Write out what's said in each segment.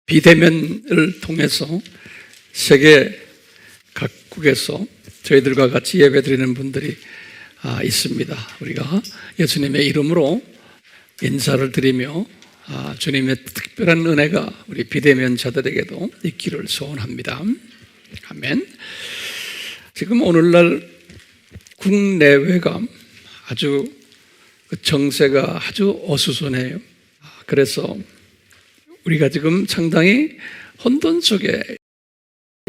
비대면을 통해서 세계 각국에서 저희들과 같이 예배드리는 분들이 있습니다. 우리가 예수님의 이름으로 인사를 드리며 주님의 특별한 은혜가 우리 비대면 자들에게도 있기를 소원합니다. 아멘. 지금 오늘날 국내외가 아주 정세가 아주 어수선해요. 그래서 우리가 지금 상당히 혼돈 속에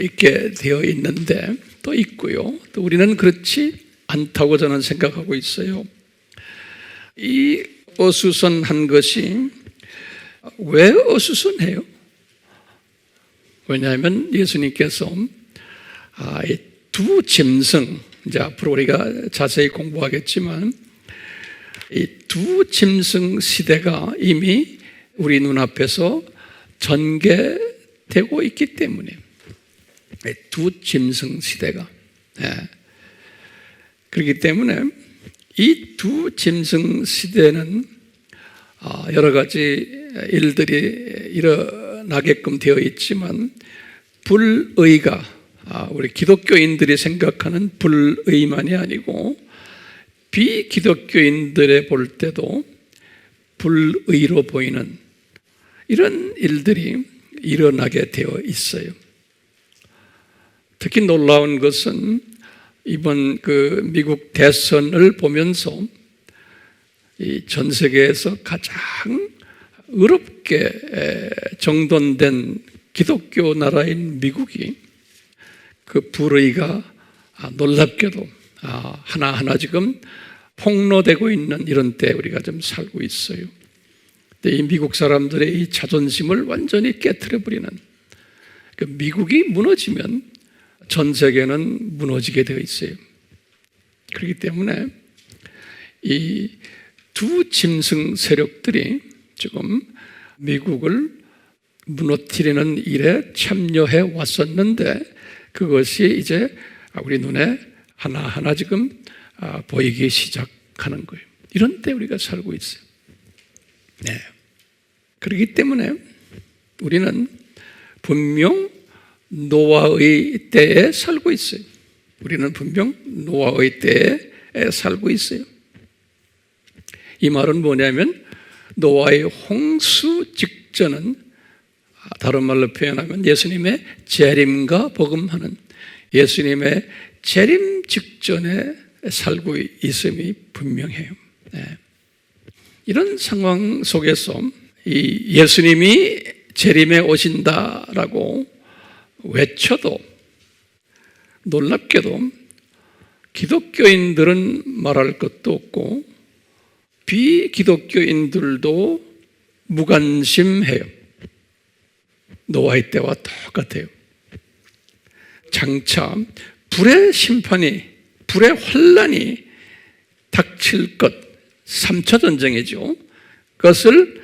있게 되어 있는데 또 있고요. 또 우리는 그렇지 않다고 저는 생각하고 있어요. 이 어수선한 것이 왜 어수선해요? 왜냐하면 예수님께서 이 두 짐승, 이제 앞으로 우리가 자세히 공부하겠지만 이 두 짐승 시대가 이미 우리 눈앞에서 전개되고 있기 때문에 두 짐승 시대가 그렇기 때문에 이 두 짐승 시대는 여러 가지 일들이 일어나게끔 되어 있지만 불의가 우리 기독교인들이 생각하는 불의만이 아니고 비기독교인들의 볼 때도 불의로 보이는 이런 일들이 일어나게 되어 있어요. 특히 놀라운 것은 이번 미국 대선을 보면서 이 전 세계에서 가장 의롭게 정돈된 기독교 나라인 미국이 그 불의가 놀랍게도 하나하나 지금 폭로되고 있는 이런 때 우리가 좀 살고 있어요. 이 미국 사람들의 이 자존심을 완전히 깨트려버리는 미국이 무너지면 전 세계는 무너지게 되어 있어요. 그렇기 때문에 이 두 짐승 세력들이 지금 미국을 무너뜨리는 일에 참여해 왔었는데 그것이 이제 우리 눈에 하나하나 지금 보이기 시작하는 거예요. 이런 때 우리가 살고 있어요. 그렇기 때문에 우리는 분명 노아의 때에 살고 있어요. 우리는 분명 노아의 때에 살고 있어요. 이 말은 뭐냐면 노아의 홍수 직전은 다른 말로 표현하면 예수님의 재림과 복음하는 예수님의 재림 직전에 살고 있음이 분명해요. 이런 상황 속에서 이 예수님이 재림에 오신다라고 외쳐도 놀랍게도 기독교인들은 말할 것도 없고 비기독교인들도 무관심해요. 노아의 때와 똑같아요. 장차 불의 심판이, 불의 환란이 닥칠 것, 3차 전쟁이죠. 그것을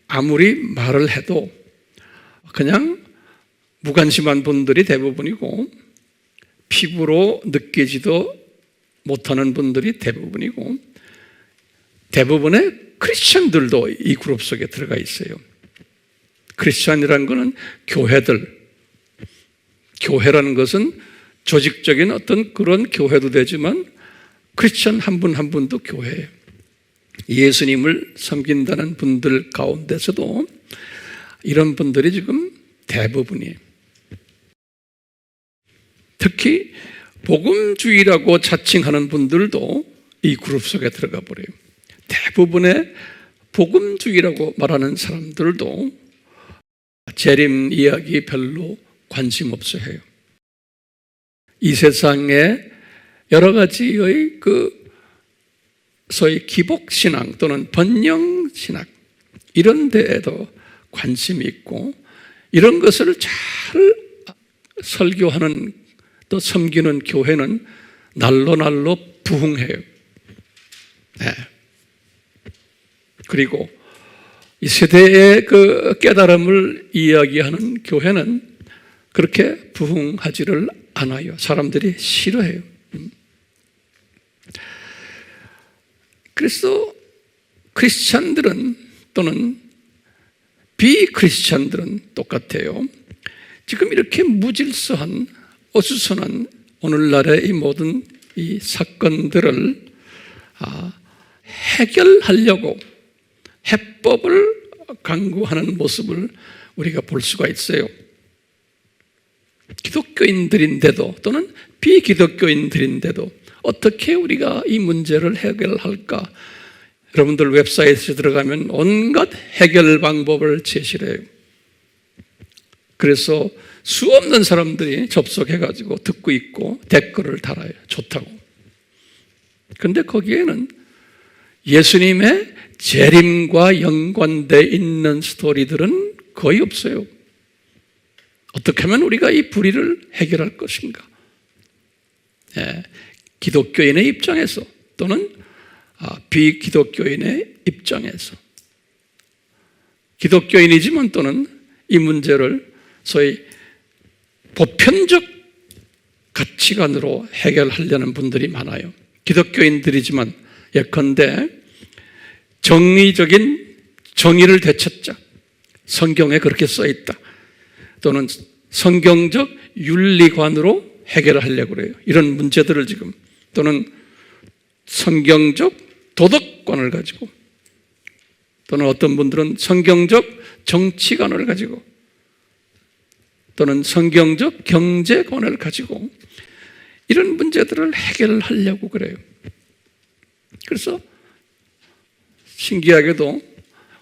아무리 말을 해도 그냥 무관심한 분들이 대부분이고 피부로 느끼지도 못하는 분들이 대부분이고 대부분의 크리스천들도 이 그룹 속에 들어가 있어요. 크리스천이라는 것은 교회라는 것은 조직적인 어떤 그런 교회도 되지만 크리스천 한 분 한 분도 교회예요. 예수님을 섬긴다는 분들 가운데서도 이런 분들이 지금 대부분이에요. 특히 복음주의라고 자칭하는 분들도 이 그룹 속에 들어가 버려요. 대부분의 복음주의라고 말하는 사람들도 재림 이야기 별로 관심 없어 해요. 이 세상에 여러 가지의 소위 기복신앙 또는 번영신학 이런 데에도 관심이 있고 이런 것을 잘 설교하는 또 섬기는 교회는 날로 부흥해요. 그리고 이 세대의 깨달음을 이야기하는 교회는 그렇게 부흥하지를 않아요. 사람들이 싫어해요. 그래서 크리스찬들은 또는 비크리스찬들은 똑같아요. 지금 이렇게 무질서한 어수선한 오늘날의 이 모든 이 사건들을 해결하려고 해법을 강구하는 모습을 우리가 볼 수가 있어요. 기독교인들인데도 또는 비기독교인들인데도 어떻게 우리가 이 문제를 해결할까? 여러분들 웹사이트에 들어가면 온갖 해결 방법을 제시를 해요. 그래서 수없는 사람들이 접속해가지고 듣고 있고 댓글을 달아요. 좋다고. 그런데 거기에는 예수님의 재림과 연관되어 있는 스토리들은 거의 없어요. 어떻게 하면 우리가 이 불의를 해결할 것인가? 기독교인의 입장에서 또는 비기독교인의 입장에서 기독교인이지만 또는 이 문제를 소위 보편적 가치관으로 해결하려는 분들이 많아요. 기독교인들이지만 예컨대 정의적인 정의를 되찾자. 성경에 그렇게 써 있다. 또는 성경적 윤리관으로 해결하려고 그래요. 이런 문제들을 지금 또는 성경적 도덕관을 가지고 또는 어떤 분들은 성경적 정치관을 가지고 또는 성경적 경제관을 가지고 이런 문제들을 해결하려고 그래요. 그래서 신기하게도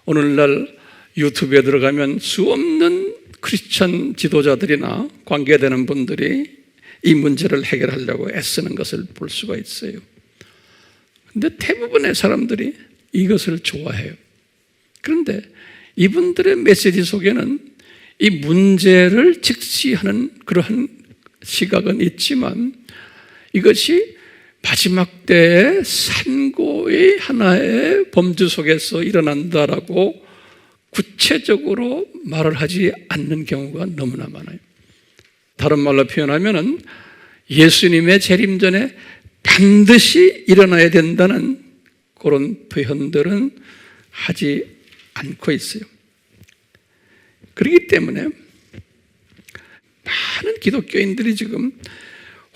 오늘날 유튜브에 들어가면 수없는 크리스천 지도자들이나 관계되는 분들이 이 문제를 해결하려고 애쓰는 것을 볼 수가 있어요. 그런데 대부분의 사람들이 이것을 좋아해요. 그런데 이분들의 메시지 속에는 이 문제를 직시하는 그러한 시각은 있지만 이것이 마지막 때의 산고의 하나의 범주 속에서 일어난다라고 구체적으로 말을 하지 않는 경우가 너무나 많아요. 다른 말로 표현하면 예수님의 재림 전에 반드시 일어나야 된다는 그런 표현들은 하지 않고 있어요. 그렇기 때문에 많은 기독교인들이 지금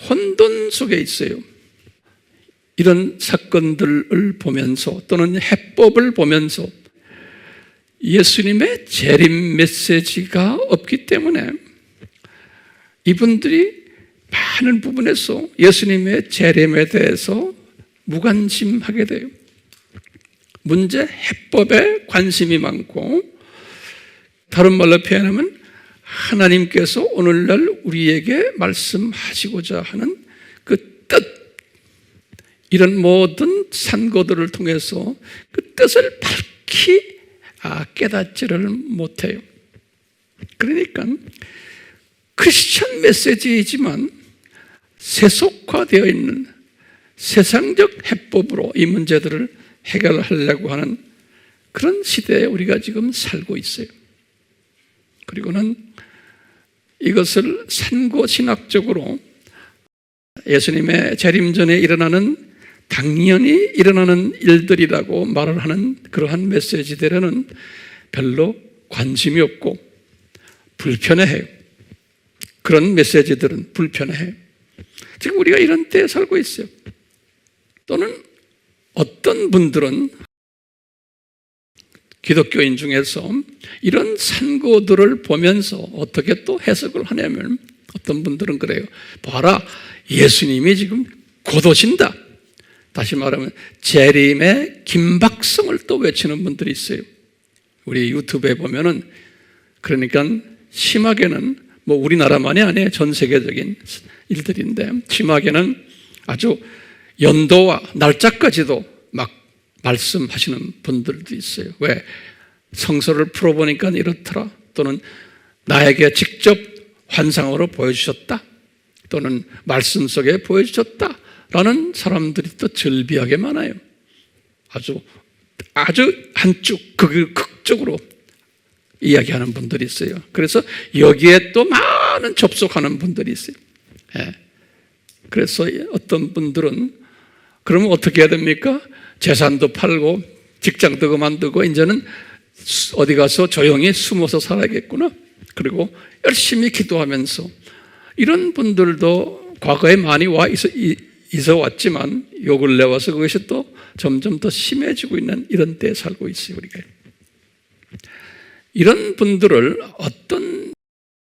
혼돈 속에 있어요. 이런 사건들을 보면서 또는 해법을 보면서 예수님의 재림 메시지가 없기 때문에 이분들이 많은 부분에서 예수님의 재림에 대해서 무관심하게 돼요. 문제 해법에 관심이 많고 다른 말로 표현하면 하나님께서 오늘날 우리에게 말씀하시고자 하는 그 뜻, 이런 모든 산고들을 통해서 그 뜻을 밝히 깨닫지를 못해요. 그러니까 크리스천 메시지이지만 세속화되어 있는 세상적 해법으로 이 문제들을 해결하려고 하는 그런 시대에 우리가 지금 살고 있어요. 그리고는 이것을 산고신학적으로 예수님의 재림 전에 일어나는 당연히 일어나는 일들이라고 말을 하는 그러한 메시지들에는 별로 관심이 없고 불편해해요. 그런 메시지들은 불편해해요. 지금 우리가 이런 때에 살고 있어요. 또는 어떤 분들은 기독교인 중에서 이런 산고들을 보면서 어떻게 또 해석을 하냐면 어떤 분들은 그래요. 봐라, 예수님이 지금 곧 오신다. 다시 말하면 재림의 긴박성을 또 외치는 분들이 있어요. 우리 유튜브에 보면은 그러니까 심하게는 뭐 우리나라만이 아니에요. 전 세계적인 일들인데 심하게는 아주 연도와 날짜까지도 막 말씀하시는 분들도 있어요. 왜? 성서를 풀어보니까 이렇더라. 또는 나에게 직접 환상으로 보여주셨다. 또는 말씀 속에 보여주셨다. 라는 사람들이 또 절비하게 많아요. 아주 한쪽 극적으로 이야기하는 분들이 있어요. 그래서 여기에 또 많은 접속하는 분들이 있어요. 그래서 어떤 분들은 그러면 어떻게 해야 됩니까? 재산도 팔고 직장도 그만두고 이제는 어디 가서 조용히 숨어서 살아야겠구나. 그리고 열심히 기도하면서 이런 분들도 과거에 많이 있어 왔지만 요 근래 와서 그것이 또 점점 더 심해지고 있는 이런 때에 살고 있어요. 우리가 이런 분들을 어떤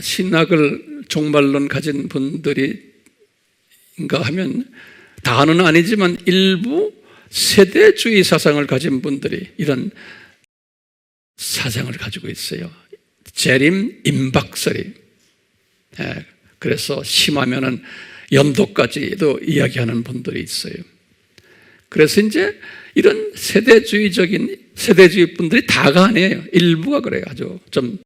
신학을 종말론 가진 분들인가 하면 다는 아니지만 일부 세대주의 사상을 가진 분들이 이런 사상을 가지고 있어요. 재림 임박설이. 그래서 심하면은 연도까지도 이야기하는 분들이 있어요. 그래서 이제 이런 세대주의 분들이 다가 아니에요. 일부가 그래요. 아주 좀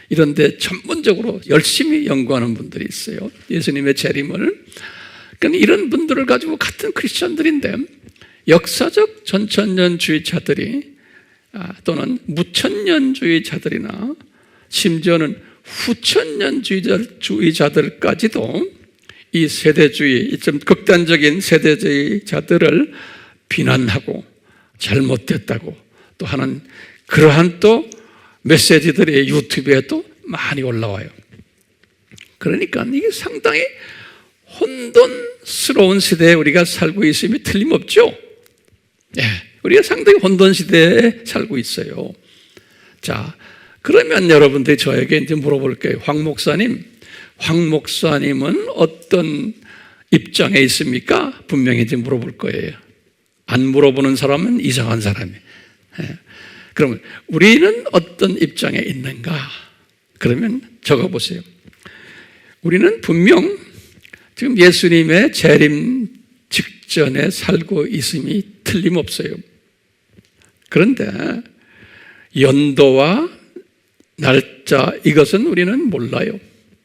이런데 전문적으로 열심히 연구하는 분들이 있어요. 예수님의 재림을. 그러니까 이런 분들을 가지고 같은 크리스천들인데 역사적 전천년주의자들이 또는 무천년주의자들이나 심지어는 후천년주의자들까지도 이 세대주의, 좀 극단적인 세대주의자들을 비난하고 잘못됐다고 또 하는 그러한 또 메시지들이 유튜브에 또 많이 올라와요. 그러니까 이게 상당히 혼돈스러운 시대에 우리가 살고 있음이 틀림없죠. 우리가 상당히 혼돈 시대에 살고 있어요. 자, 그러면 여러분들이 저에게 이제 물어볼게요. 황 목사님은 어떤 입장에 있습니까? 분명히 이제 물어볼 거예요. 안 물어보는 사람은 이상한 사람이에요. 그러면 우리는 어떤 입장에 있는가? 그러면 적어보세요. 우리는 분명 지금 예수님의 재림 직전에 살고 있음이 틀림없어요. 그런데 연도와 날짜 이것은 우리는 몰라요.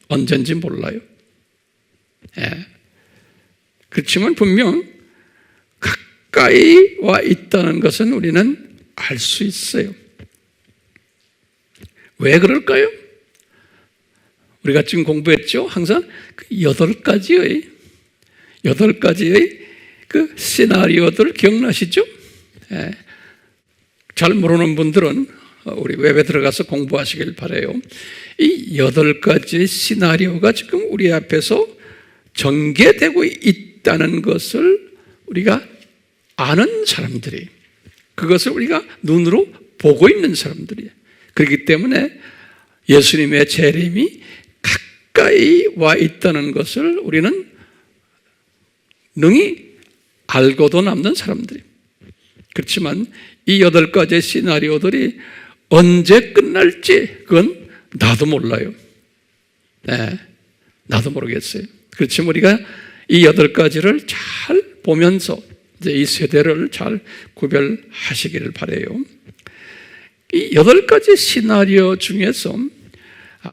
언젠지 몰라요. 그렇지만 분명 가까이 와 있다는 것은 우리는 알 수 있어요. 왜 그럴까요? 우리가 지금 공부했죠? 항상 그 8가지의 그 시나리오들 기억나시죠? 잘 모르는 분들은 우리 웹에 들어가서 공부하시길 바라요. 이 8가지 시나리오가 지금 우리 앞에서 전개되고 있다는 것을 우리가 아는 사람들이, 그것을 우리가 눈으로 보고 있는 사람들이에요. 그렇기 때문에 예수님의 재림이 가까이 와 있다는 것을 우리는 능히 알고도 남는 사람들이에요. 그렇지만 이 8가지 시나리오들이 언제 끝날지 그건 나도 몰라요. 나도 모르겠어요. 그렇지만 우리가 이 8가지를 잘 보면서 이제 이 세대를 잘 구별하시기를 바라요. 이 8가지 시나리오 중에서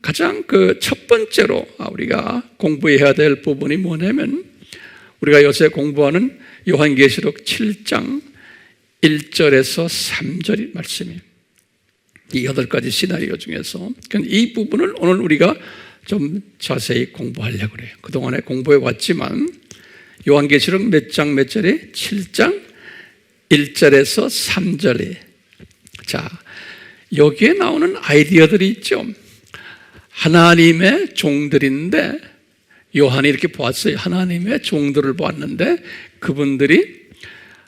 가장 그 첫 번째로 우리가 공부해야 될 부분이 뭐냐면 우리가 요새 공부하는 요한계시록 7장 1절에서 3절의 말씀이에요. 이 8가지 시나리오 중에서 이 부분을 오늘 우리가 좀 자세히 공부하려고 그래요. 그동안에 공부해 왔지만 요한계시록 몇 장 몇 절에 7장 1절에서 3절에 자, 여기에 나오는 아이디어들이 있죠. 하나님의 종들인데 요한이 이렇게 보았어요. 하나님의 종들을 보았는데 그분들이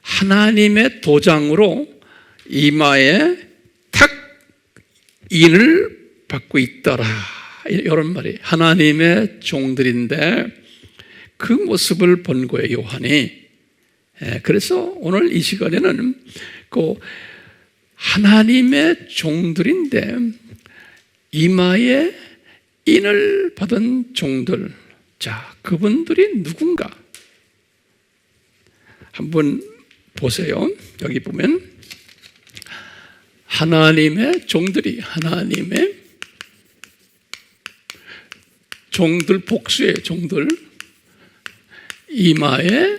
하나님의 도장으로 이마에 탁 인을 받고 있더라. 이런 말이 하나님의 종들인데 그 모습을 본 거예요, 요한이. 그래서 오늘 이 시간에는 그 하나님의 종들인데 이마에 인을 받은 종들, 자, 그분들이 누군가 한번 보세요. 여기 보면 하나님의 종들이, 하나님의 종들, 복수의 종들, 이마에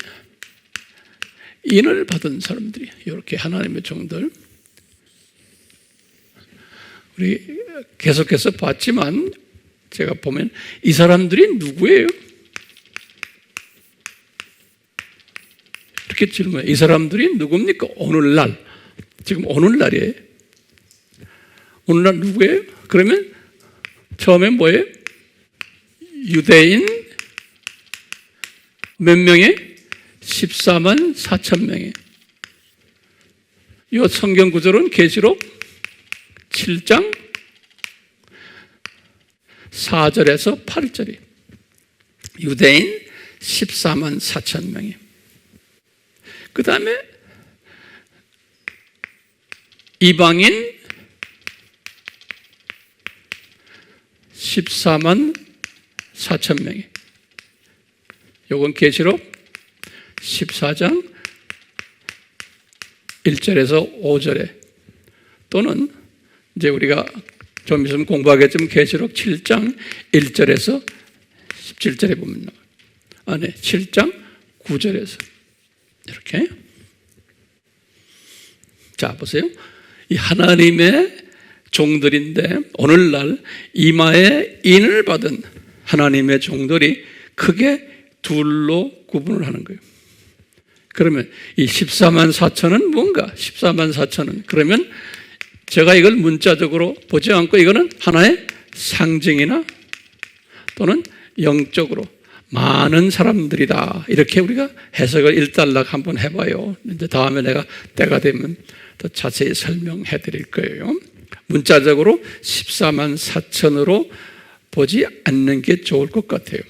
인을 받은 사람들이 이렇게 하나님의 종들. 우리 계속해서 봤지만 제가 보면 이 사람들이 누구예요? 이렇게 질문해요. 이 사람들이 누굽니까? 오늘날, 지금 오늘날이에요. 오늘날 누구예요? 그러면 처음에 뭐예요? 유대인 몇 명에? 14만 4천 명에. 이 성경 구절은 계시록 7장 4절에서 8절이 유대인 14만 4천 명이. 그 다음에 이방인 14만 4천 명이. 요건 계시록 14장 1절에서 5절에, 또는 이제 우리가 좀 있으면 공부하겠지만 계시록 7장 1절에서 17절에 보면 나와요. 7장 9절에서 이렇게. 자, 보세요. 이 하나님의 종들인데 오늘날 이마에 인을 받은 하나님의 종들이 크게 둘로 구분을 하는 거예요. 그러면 이 14만 4천은 뭔가? 14만 4천은 그러면 제가 이걸 문자적으로 보지 않고 이거는 하나의 상징이나 또는 영적으로 많은 사람들이다, 이렇게 우리가 해석을 일단락 한번 해봐요. 이제 다음에 내가 때가 되면 더 자세히 설명해 드릴 거예요. 문자적으로 14만 4천으로 보지 않는 게 좋을 것 같아요.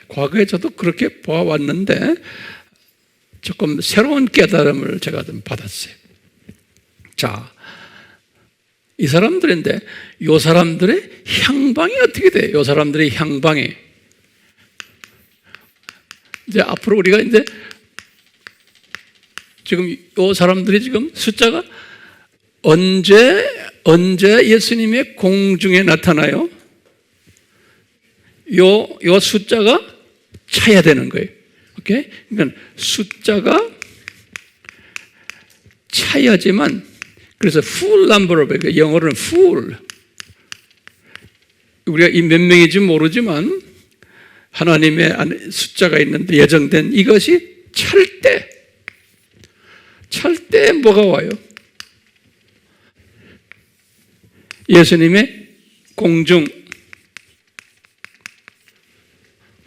과거에 저도 그렇게 보아왔는데 조금 새로운 깨달음을 제가 좀 받았어요. 자, 이 사람들인데 이 사람들의 향방이 어떻게 돼요? 이 사람들의 향방이 이제 앞으로 우리가 이제 지금 이 사람들이 지금 숫자가 언제 예수님의 공중에 나타나요? 요 숫자가 차야 되는 거예요. 오케이? 그러니까 숫자가 차야지만, 그래서 full number, 영어로는 full. 우리가 이 몇 명인지 모르지만 하나님의 안에 숫자가 있는데 예정된 이것이 찰 때 뭐가 와요? 예수님의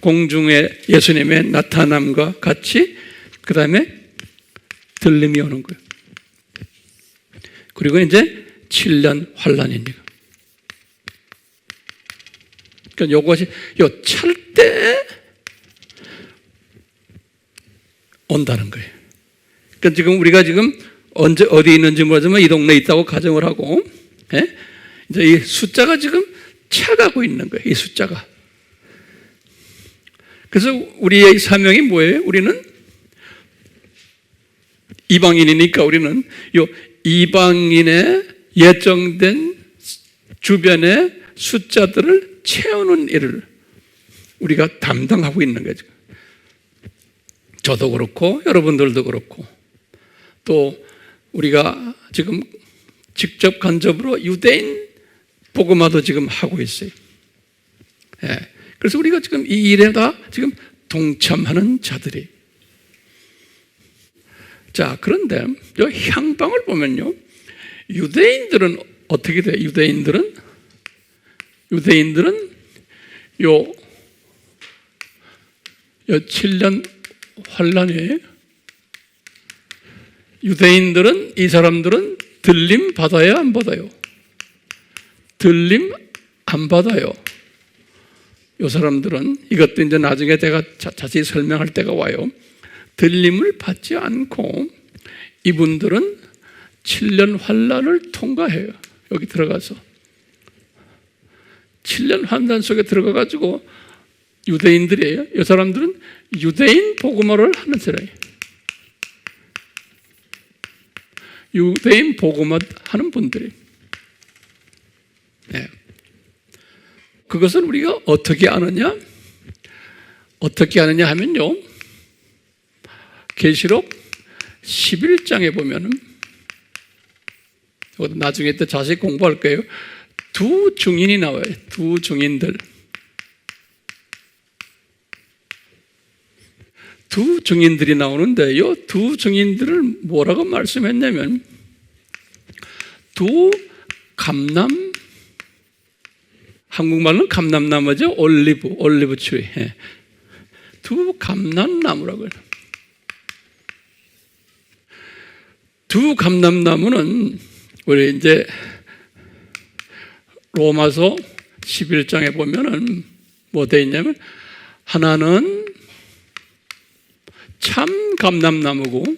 공중에 예수님의 나타남과 같이 그 다음에 들림이 오는 거예요. 그리고 이제 7년 환란이니까. 그러니까 요것이 요 찰 때 온다는 거예요. 그러니까 지금 우리가 지금 언제 어디 있는지 모르지만 이 동네에 있다고 가정을 하고, 이제 이 숫자가 지금 차가고 있는 거예요. 이 숫자가. 그래서 우리의 사명이 뭐예요? 우리는 이방인이니까 우리는 요 이방인의 예정된 주변의 숫자들을 채우는 일을 우리가 담당하고 있는 거죠. 저도 그렇고 여러분들도 그렇고 또 우리가 지금 직접 간접으로 유대인 복음화도 지금 하고 있어요. 그래서 우리가 지금 이 일에 다 지금 동참하는 자들이. 자, 그런데 이 향방을 보면요, 유대인들은 어떻게 돼요? 유대인들은 요 7년 환란이에요. 유대인들은, 이 사람들은 들림 받아야 안 받아요? 들림 안 받아요. 이 사람들은, 이것도 이제 나중에 제가 자세히 설명할 때가 와요. 들림을 받지 않고 이분들은 7년 환란을 통과해요. 여기 들어가서 7년 환란 속에 들어가가지고 유대인들이에요. 이 사람들은 유대인 복음화를 하는 사람이에요. 유대인 복음화 하는 분들이. 그것을 우리가 어떻게 아느냐? 어떻게 아느냐 하면요, 계시록 11장에 보면은, 이것도 나중에 또 자세히 공부할 거예요. 두 증인이 나와요. 두 증인들. 두 증인들이 나오는데, 이 두 증인들을 뭐라고 말씀했냐면, 두 감람 한국말로는 감람나무죠. 올리브 트리. 예. 두 감람나무라고요. 두 감람나무는 우리 이제 로마서 11장에 보면은 뭐 되어 있냐면 하나는 참 감람나무고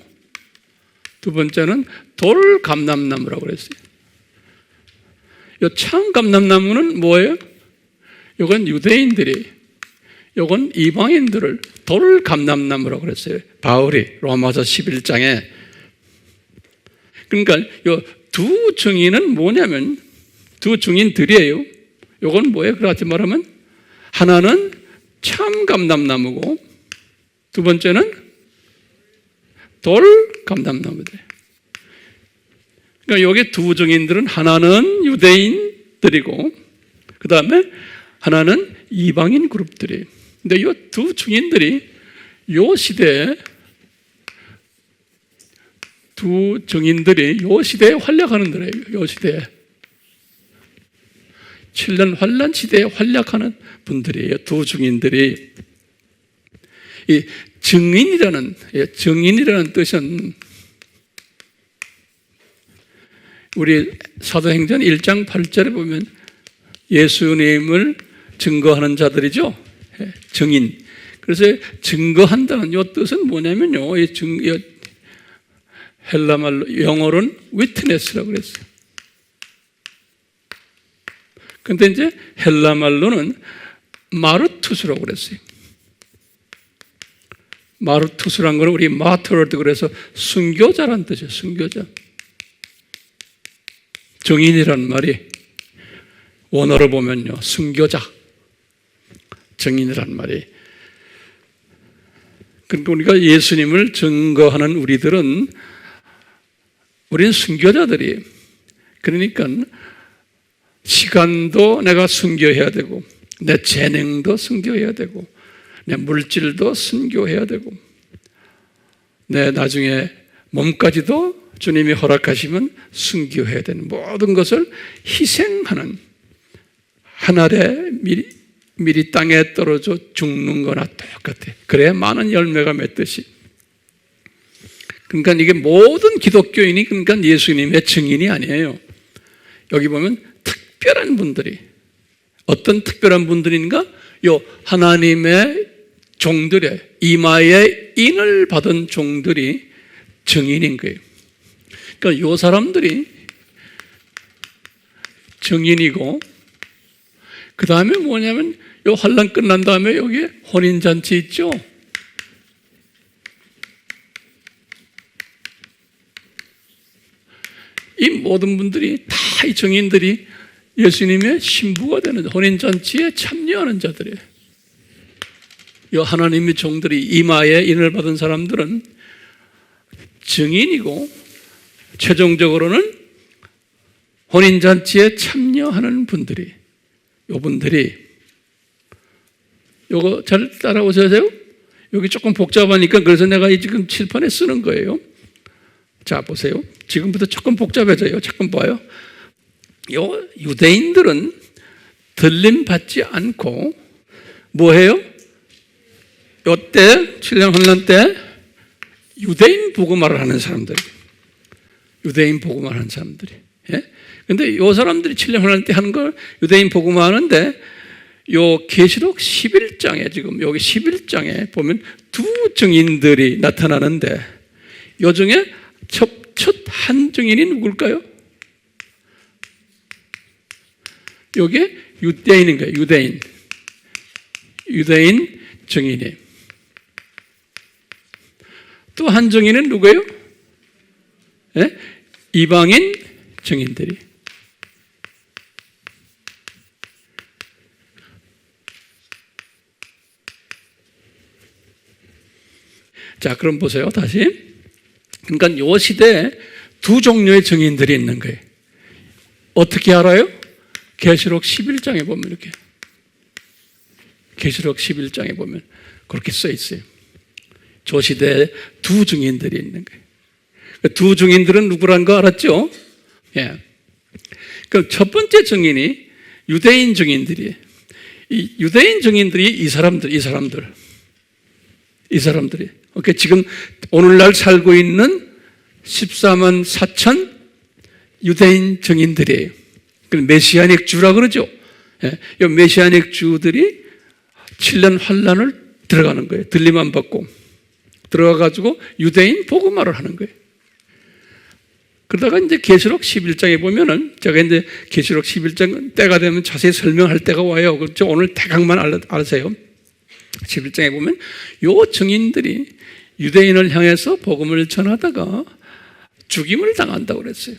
두 번째는 돌 감람나무라고 그랬어요. 이 참 감람나무는 뭐예요? 이건 유대인들이, 이건 이방인들을 돌 감람나무라고 그랬어요. 바울이 로마서 11장에. 그러니까 이 두 증인은 뭐냐면 두 증인들이에요. 이건 뭐예요? 그렇게 말하면 하나는 참 감람나무고 두 번째는 돌 감람나무들. 그러니까 여기 두 증인들은 하나는 유대인들이고 그 다음에 하나는 이방인 그룹들이. 근데 이 두 증인들이 이 시대에 두 증인들이 이 시대에 활약하는 분들이에요. 이 시대에 7년 환란 시대에 활약하는 분들이에요. 두 증인들이. 이 증인이라는 뜻은 우리 사도행전 1장 8절에 보면 예수님을 증거하는 자들이죠. 증인. 그래서 증거한다는 이 뜻은 뭐냐면요. 이 헬라말로 영어로는 witness라고 그랬어요. 근데 이제 헬라말로는 마르투스라고 그랬어요. 마르투스란 거는 우리 마터르드 그래서 순교자란 뜻이에요. 순교자. 증인이란 말이 원어로 보면요. 순교자. 증인이란 말이. 그러니까 우리가 예수님을 증거하는 우리는 순교자들이. 그러니까 시간도 내가 순교해야 되고 내 재능도 순교해야 되고 내 물질도 순교해야 되고 내 나중에 몸까지도 주님이 허락하시면 순교해야 되는 모든 것을 희생하는 하늘에 미리 땅에 떨어져 죽는 거나 똑같아. 그래야 많은 열매가 맺듯이. 그러니까 이게 모든 기독교인이 그러니까 예수님의 증인이 아니에요. 여기 보면 특별한 분들이 어떤 특별한 분들인가? 요 하나님의 종들의 이마에 인을 받은 종들이 증인인 거예요. 그러니까 요 사람들이 증인이고 그 다음에 뭐냐면 요 환란 끝난 다음에 여기 혼인잔치 있죠. 이 모든 분들이 다 이 증인들이 예수님의 신부가 되는 혼인잔치에 참여하는 자들이에요. 이 하나님의 종들이 이마에 인을 받은 사람들은 증인이고 최종적으로는 혼인잔치에 참여하는 분들이 요분들이 요거 잘 따라오세요. 여기 조금 복잡하니까 그래서 내가 지금 칠판에 쓰는 거예요. 자 보세요. 지금부터 조금 복잡해져요. 잠깐 봐요. 요 유대인들은 들림 받지 않고 뭐해요? 요때 7년 환란 때 유대인 복음화를 하는 사람들, 유대인 복음화를 하는 사람들이. 예? 근데 요 사람들이 7년 환란 때 하는 걸 유대인 복음화 하는데 요 계시록 11장에 지금 여기 11장에 보면 두 증인들이 나타나는데 요 중에 첫 한 증인이 누굴까요? 요게 유대인인 거예요. 유대인 증인이. 또 한 증인은 누구예요? 예? 이방인 증인들이. 자, 그럼 보세요. 다시. 그러니까 요 시대에 두 종류의 증인들이 있는 거예요. 어떻게 알아요? 계시록 11장에 보면 이렇게. 계시록 11장에 보면 그렇게 써 있어요. 저 시대에 두 증인들이 있는 거예요. 두 증인들은 누구라는 거 알았죠? 예. 그럼 첫 번째 증인이 유대인 증인들이, 이 유대인 증인들이 이 사람들이, 오케이, 지금 오늘날 살고 있는 14만 4천 유대인 증인들이에요. 그 메시아닉 주라 그러죠. 예, 이 메시아닉 주들이 7년 환란을 들어가는 거예요. 들림 안 받고 들어가가지고 유대인 복음화를 하는 거예요. 그러다가 이제 계시록 11장에 보면은, 제가 이제 계시록 11장 때가 되면 자세히 설명할 때가 와요. 그렇죠? 오늘 대강만 알으세요. 11장에 보면 요 증인들이 유대인을 향해서 복음을 전하다가 죽임을 당한다고 그랬어요.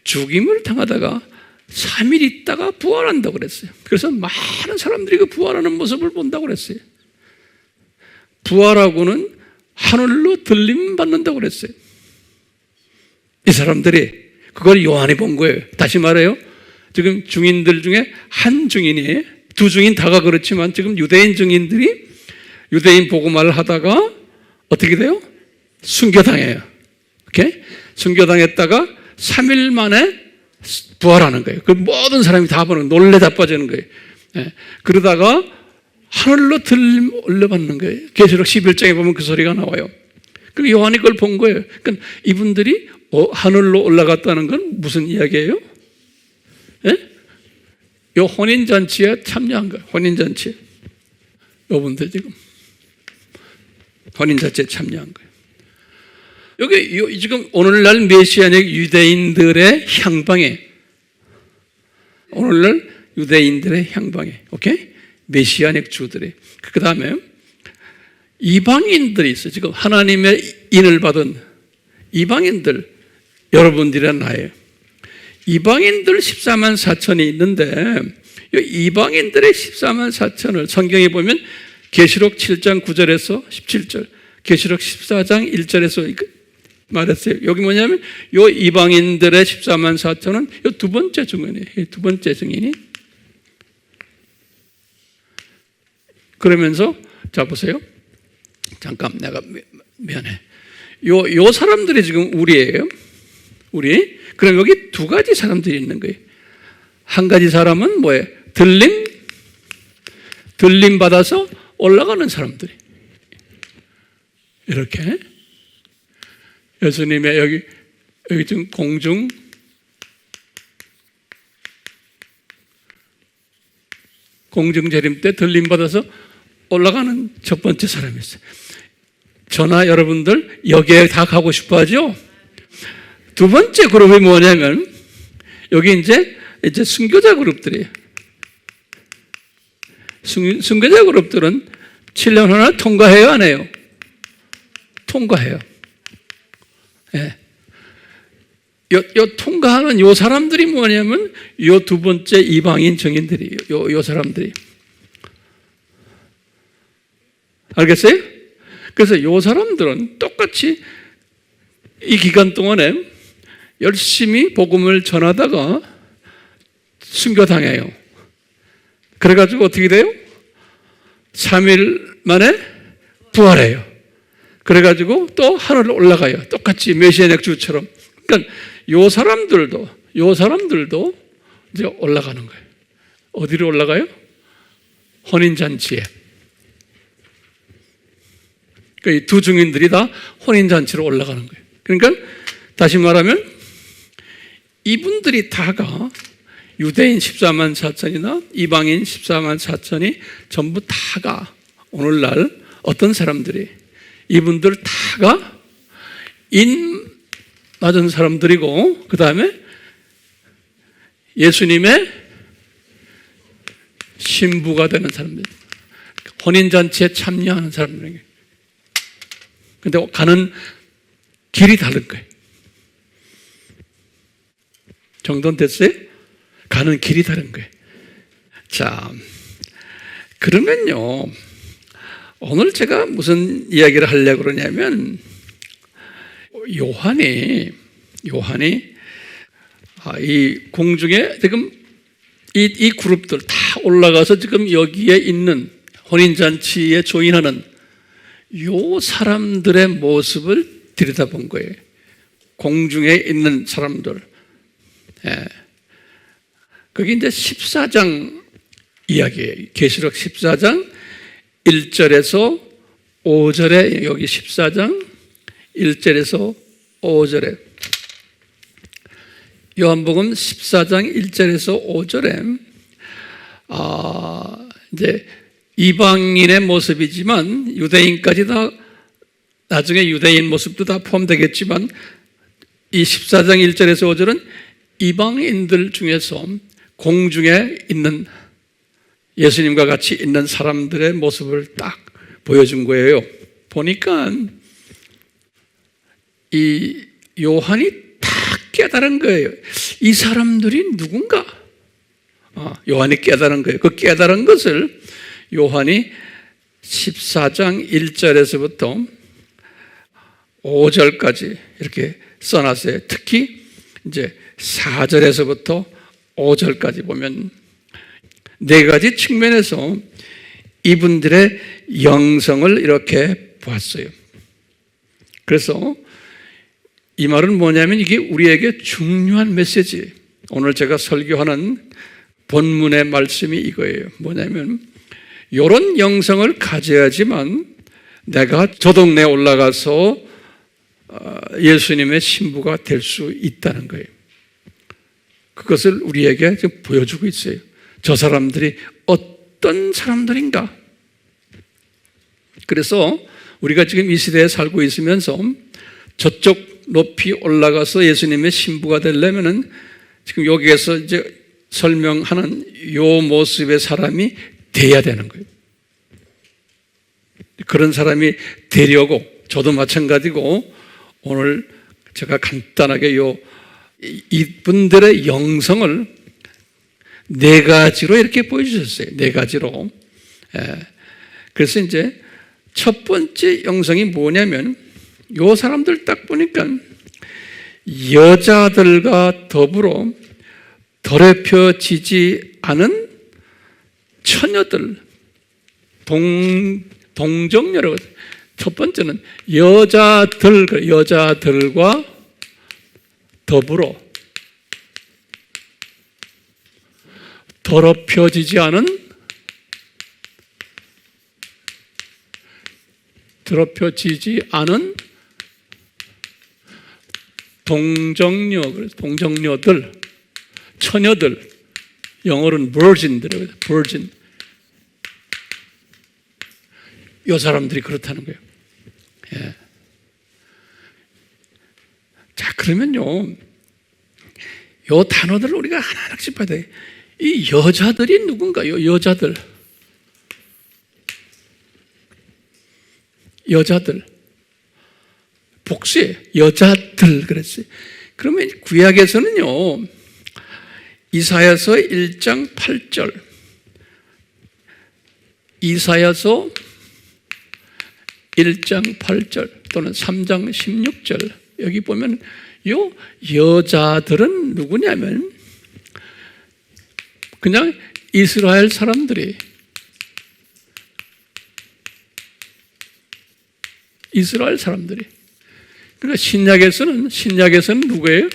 죽임을 당하다가 3일 있다가 부활한다고 그랬어요. 그래서 많은 사람들이 그 부활하는 모습을 본다고 그랬어요. 부활하고는 하늘로 들림 받는다고 그랬어요. 이 사람들이 그걸 요한이 본 거예요. 다시 말해요, 지금 증인들 중에 한 증인이, 두 증인 다가 그렇지만 지금 유대인 증인들이 유대인 복음화를 하다가 어떻게 돼요? 순교당해요. 오케이? 순교당했다가 3일 만에 부활하는 거예요. 그 모든 사람이 다 보는, 놀래 자빠지는 거예요. 예. 그러다가 하늘로 들림 올려받는 거예요. 계시록 11장에 보면 그 소리가 나와요. 그 요한이 그걸 본 거예요. 그러니까 이분들이 하늘로 올라갔다는 건 무슨 이야기예요? 예? 요 혼인잔치에 참여한 거예요. 혼인잔치에. 요분들 지금 혼인잔치에 참여한 거예요. 여기 지금 오늘날 메시아닉 유대인들의 향방에, 오늘날 유대인들의 향방에, 오케이? 메시아닉 주들이. 그 다음에 이방인들이 있어요. 지금 하나님의 인을 받은 이방인들, 여러분들이란 나예요. 이방인들 14만 4천이 있는데, 이 이방인들의 14만 4천을 성경에 보면 계시록 7장 9절에서 17절, 계시록 14장 1절에서 말했어요. 여기 뭐냐면 이 이방인들의 14만 4천은 이 두 번째 증인이에요. 두 번째 증인이. 그러면서 자 보세요. 잠깐, 내가 미안해. 요 사람들이 지금 우리예요. 우리. 그럼 여기 두 가지 사람들이 있는 거예요. 한 가지 사람은 뭐예요? 들림 받아서 올라가는 사람들이. 이렇게. 예수님의 여기 지금 공중 재림 때 들림 받아서 올라가는 첫 번째 사람이 있어요. 저나 여러분들 여기에 다 가고 싶어 하죠? 두 번째 그룹이 뭐냐면 여기 이제 순교자 그룹들이에요. 순교자 그룹들은 7년 후나 통과해요, 안 해요? 통과해요. 예. 요 통과하는 요 사람들이 뭐냐면 요 두 번째 이방인 증인들이에요. 요 사람들이. 알겠어요? 그래서 요 사람들은 똑같이 이 기간 동안에 열심히 복음을 전하다가 순교당해요. 그래가지고 어떻게 돼요? 3일 만에 부활해요. 그래가지고 또 하늘로 올라가요. 똑같이 메시아닉 주처럼. 그러니까 요 사람들도 이제 올라가는 거예요. 어디로 올라가요? 혼인잔치에. 그러니까 이 두 증인들이 다 혼인잔치로 올라가는 거예요. 그러니까 다시 말하면 이분들이 다가 유대인 14만 4천이나 이방인 14만 4천이 전부 다가 오늘날 어떤 사람들이, 이분들 다가 인 맞은 사람들이고, 그 다음에 예수님의 신부가 되는 사람들, 혼인잔치에 참여하는 사람들에게. 근데 가는 길이 다른 거예요. 정돈 됐어요? 가는 길이 다른 거예요. 자, 그러면요, 오늘 제가 무슨 이야기를 하려고 그러냐면, 요한이 이 공중에 지금 이 그룹들 다 올라가서 지금 여기에 있는 혼인잔치에 조인하는 요 사람들의 모습을 들여다본 거예요. 공중에 있는 사람들. 예. 그게 이제 14장 이야기예요. 계시록 14장 1절에서 5절에, 여기 14장 1절에서 5절에, 요한복음 14장 1절에서 5절에 이제 이방인의 모습이지만 유대인까지 다, 나중에 유대인 모습도 다 포함되겠지만, 이 14장 1절에서 5절은 이방인들 중에서 공중에 있는, 예수님과 같이 있는 사람들의 모습을 딱 보여준 거예요. 보니까 이 요한이 다 깨달은 거예요. 이 사람들이 누군가? 요한이 깨달은 거예요. 그 깨달은 것을 요한이 14장 1절에서부터 5절까지 이렇게 써놨어요. 특히 이제 4절에서부터 5절까지 보면 네 가지 측면에서 이분들의 영성을 이렇게 보았어요. 그래서 이 말은 뭐냐면 이게 우리에게 중요한 메시지. 오늘 제가 설교하는 본문의 말씀이 이거예요. 뭐냐면 이런 영성을 가져야지만 내가 저 동네에 올라가서 예수님의 신부가 될 수 있다는 거예요. 그것을 우리에게 지금 보여주고 있어요. 저 사람들이 어떤 사람들인가? 그래서 우리가 지금 이 시대에 살고 있으면서 저쪽 높이 올라가서 예수님의 신부가 되려면은 지금 여기에서 이제 설명하는 요 모습의 사람이 돼야 되는 거예요. 그런 사람이 되려고 저도 마찬가지고 오늘 제가 간단하게 이분들의 영성을 네 가지로 이렇게 보여주셨어요. 네 가지로. 그래서 이제 첫 번째 영성이 뭐냐면 요 사람들 딱 보니까 여자들과 더불어 더럽혀지지 않은 처녀들, 동정녀라고. 첫 번째는 여자들과 더불어 더럽혀지지 않은 동정녀들, 처녀들, 영어로는 virgin들이에요. virgin. 이 사람들이 그렇다는 거예요. 예. 자, 그러면요, 이 단어들을 우리가 하나하나씩 봐야 돼요. 이 여자들이 누군가요? 여자들. 복수예요. 여자들 그랬어요. 그러면 구약에서는요, 이사야서 1장 8절, 이사야서 1장 8절 또는 3장 16절, 여기 보면 요 여자들은 누구냐면 그냥 이스라엘 사람들이, 그러니까 신약에서는 누구예요?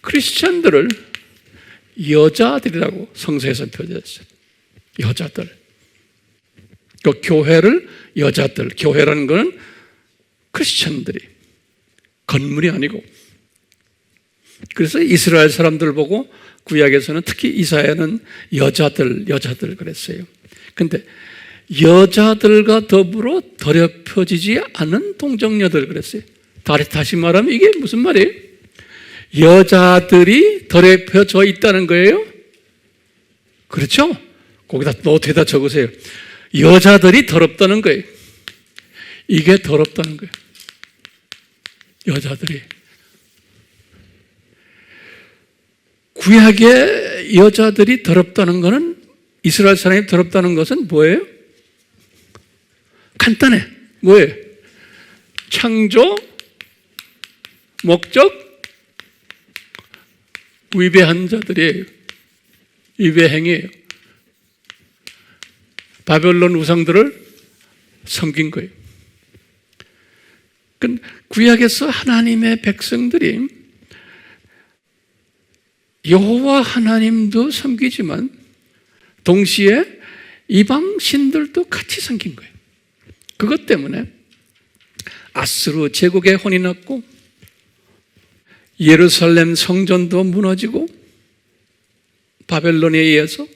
크리스찬들을 여자들이라고 성서에서 표현했어요. 여자들. 그 교회를 여자들. 교회라는 것은 크리스찬들이, 건물이 아니고. 그래서 이스라엘 사람들 보고 구약에서는 특히 이사야는 여자들 그랬어요. 근데 여자들과 더불어 더럽혀지지 않은 동정녀들 그랬어요. 다시 말하면 이게 무슨 말이에요? 여자들이 더럽혀져 있다는 거예요? 그렇죠? 거기다 노트에다 적으세요. 여자들이 더럽다는 거예요. 이게 더럽다는 거예요. 여자들이. 구약의 여자들이 더럽다는 것은, 이스라엘 사람이 더럽다는 것은 뭐예요? 간단해. 뭐예요? 창조, 목적, 위배한 자들이에요. 위배행위예요. 바벨론 우상들을 섬긴 거예요. 구약에서 하나님의 백성들이 여호와 하나님도 섬기지만 동시에 이방 신들도 같이 섬긴 거예요. 그것 때문에 아스루 제국에 혼이 났고 예루살렘 성전도 무너지고 바벨론에 의해서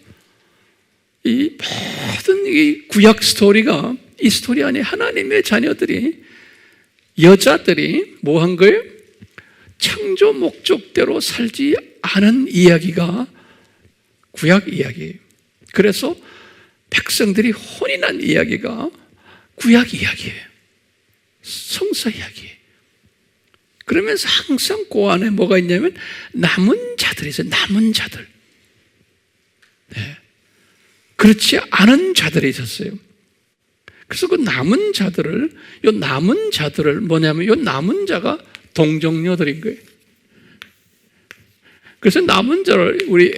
이 모든 이 구약 스토리가, 이 스토리 안에 하나님의 자녀들이, 여자들이 뭐 한 거예요? 창조 목적대로 살지 않은 이야기가 구약 이야기예요. 그래서 백성들이 혼이 난 이야기가 구약 이야기예요. 성서 이야기예요. 그러면서 항상 그 안에 뭐가 있냐면 남은 자들이 있어요. 남은 자들. 네. 그렇지 않은 자들이 있었어요. 그래서 그 남은 자들을, 뭐냐면 이 남은 자가 동정녀들인 거예요. 그래서 남은 자를 우리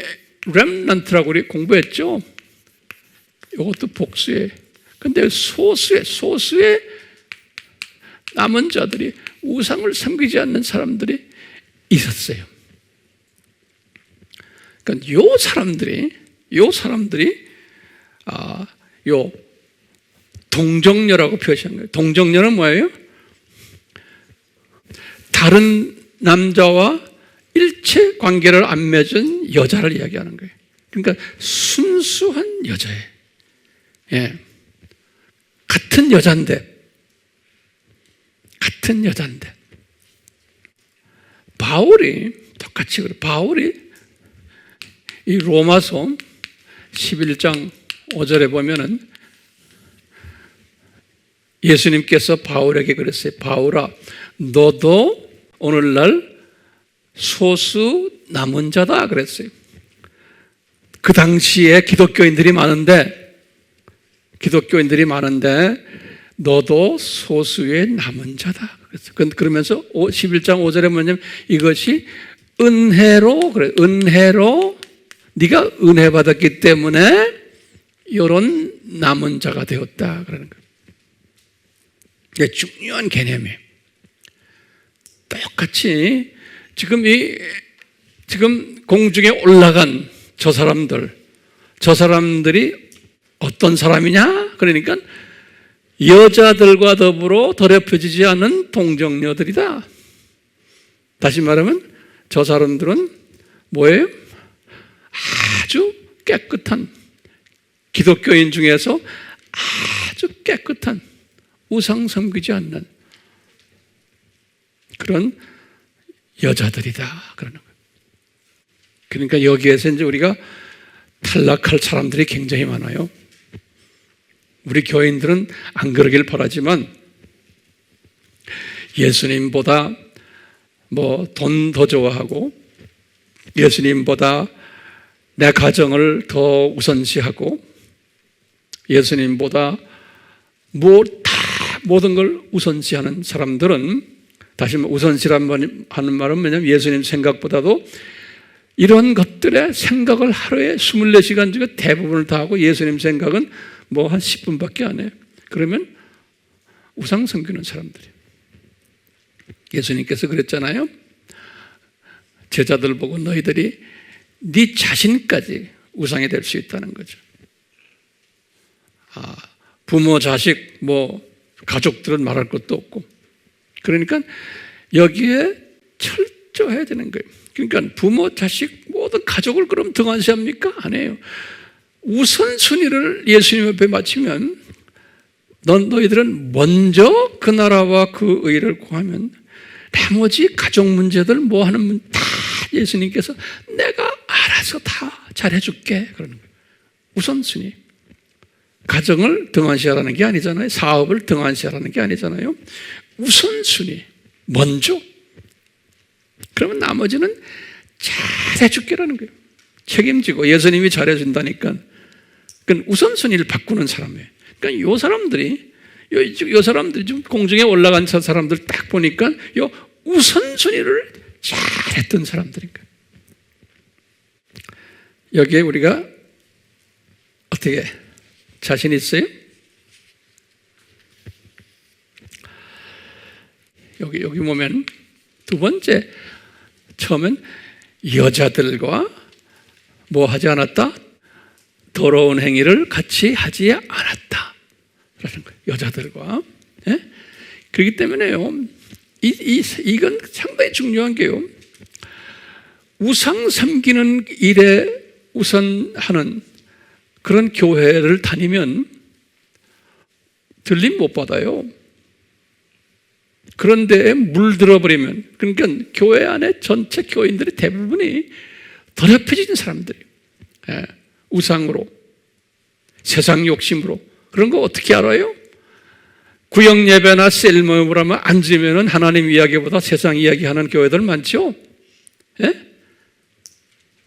렘넌트라고 우리 공부했죠. 이것도 복수예요. 근데 소수의 남은 자들이, 우상을 섬기지 않는 사람들이 있었어요. 그러니까 요 사람들이 요 동정녀라고 표시한 거예요. 동정녀는 뭐예요? 다른 남자와 일체 관계를 안 맺은 여자를 이야기하는 거예요. 그러니까 순수한 여자예요. 예. 같은 여자인데 바울이 똑같이 그래. 바울이 이 로마서 11장 5절에 보면은 예수님께서 바울에게 그랬어요. 바울아, 너도 오늘날 소수 남은 자다 그랬어요. 그 당시에 기독교인들이 많은데 너도 소수의 남은 자다 그랬어요. 그러면서 11장 5절에 뭐냐면 이것이 은혜로, 그래, 은혜로 네가 은혜 받았기 때문에 이런 남은 자가 되었다 그러는 거예요. 이게 중요한 개념이에요. 똑같이 지금 공중에 올라간 저 사람들이 어떤 사람이냐? 그러니까 여자들과 더불어 더럽혀지지 않은 동정녀들이다. 다시 말하면 저 사람들은 뭐예요? 아주 깨끗한, 기독교인 중에서 아주 깨끗한, 우상 섬기지 않는 그런 여자들이다 그러는 거예요. 그러니까 여기에서 이제 우리가 탈락할 사람들이 굉장히 많아요. 우리 교인들은 안 그러길 바라지만 예수님보다 뭐 돈 더 좋아하고 예수님보다 내 가정을 더 우선시하고 예수님보다 모든 걸 우선시하는 사람들은, 다시 우선시하는 말은 뭐냐면 예수님 생각보다도 이런 것들의 생각을 하루에 24시간 중에 대부분을 다 하고 예수님 생각은 뭐 한 10분밖에 안 해요. 그러면 우상 섬기는 사람들이에요. 예수님께서 그랬잖아요. 제자들 보고 너희들이 네 자신까지 우상이 될 수 있다는 거죠. 부모, 자식, 뭐 가족들은 말할 것도 없고. 그러니까 여기에 철저해야 되는 거예요. 그러니까 부모, 자식, 모든 가족을 그럼 등한시합니까? 안 해요. 우선순위를 예수님 앞에 맞추면 너희들은 먼저 그 나라와 그 의를 구하면 나머지 가족 문제들 뭐 하는 다 예수님께서 내가 알아서 다 잘해줄게 그러는 거예요. 우선순위. 가정을 등한시하라는 게 아니잖아요. 사업을 등한시하라는 게 아니잖아요. 우선순위. 먼저. 그러면 나머지는 잘해줄게라는 거예요. 책임지고 예수님이 잘해준다니까. 그러니까 우선순위를 바꾸는 사람이에요. 그러니까 이 사람들이 좀 공중에 올라간 사람들 딱 보니까 이 우선순위를 잘했던 사람들인 거예요. 여기에 우리가 어떻게 자신 있어요? 여기 보면 두 번째, 처음엔 여자들과 뭐 하지 않았다? 더러운 행위를 같이 하지 않았다 라는 거예요. 여자들과. 예? 그렇기 때문에요, 이건 상당히 중요한 게요, 우상 섬기는 일에 우선하는 그런 교회를 다니면 들림 못 받아요. 그런데 물들어 버리면, 그러니까 교회 안에 전체 교인들이 대부분이 더럽혀진 사람들이에요. 예, 우상으로, 세상 욕심으로. 그런 거 어떻게 알아요? 구역 예배나 셀모임을 하면 앉으면 하나님 이야기보다 세상 이야기하는 교회들 많죠? 예?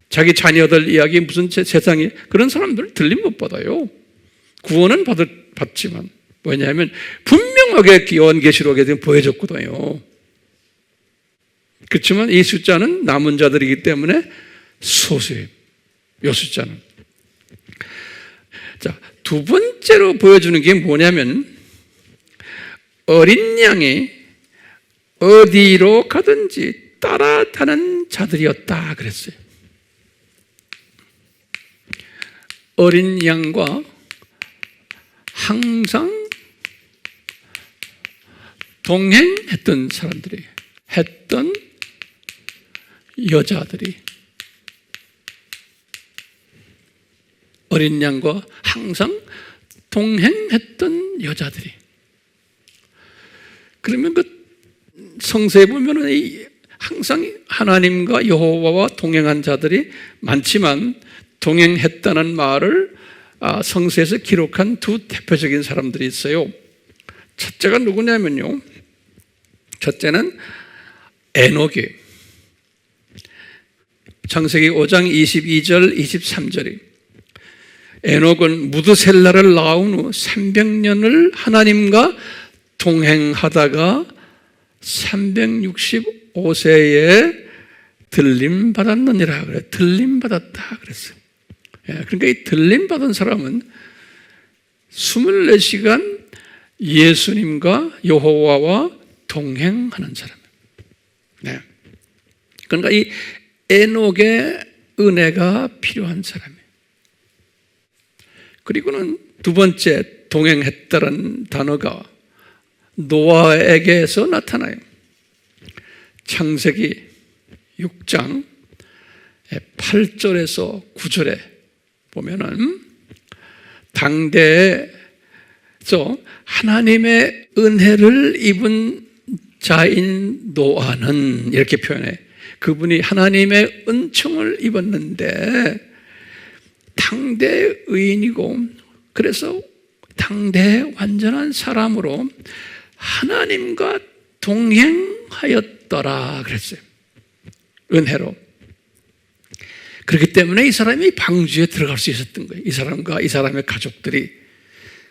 자기 자녀들 이야기, 무슨 세상에, 그런 사람들 들림 못 받아요. 구원은 받지만. 왜냐하면 분명하게 요한계시록에 지금 보여줬거든요. 그렇지만 이 숫자는 남은 자들이기 때문에 소수예요, 이 숫자는. 자, 두 번째로 보여주는 게 뭐냐면, 어린 양이 어디로 가든지 따라타는 자들이었다 그랬어요. 어린 양과 항상 동행했던 사람들이, 했던 여자들이, 어린 양과 항상 동행했던 여자들이. 그러면 그 성서에 보면은 항상 하나님과 여호와와 동행한 자들이 많지만, 동행했다는 말을 성서에서 기록한 두 대표적인 사람들이 있어요. 첫째가 누구냐면요, 첫째는 에녹이, 창세기 5장 22절 23절이, 에녹은 무드셀라를 낳은 후 300년을 하나님과 동행하다가 365세에 들림 받았느니라 그래. 들림 받았다 그랬어요. 그러니까 이 들림 받은 사람은 24시간 예수님과 여호와와 동행하는 사람이에요. 네. 그러니까 이 에녹의 은혜가 필요한 사람이에요. 그리고는 두 번째, 동행했다는 단어가 노아에게서 나타나요. 창세기 6장 8절에서 9절에 보면은 당대에서 하나님의 은혜를 입은 자인 노아는, 이렇게 표현해. 그분이 하나님의 은총을 입었는데 당대 의인이고, 그래서 당대 완전한 사람으로 하나님과 동행하였더라 그랬어요. 은혜로. 그렇기 때문에 이 사람이 방주에 들어갈 수 있었던 거예요. 이 사람과 이 사람의 가족들이.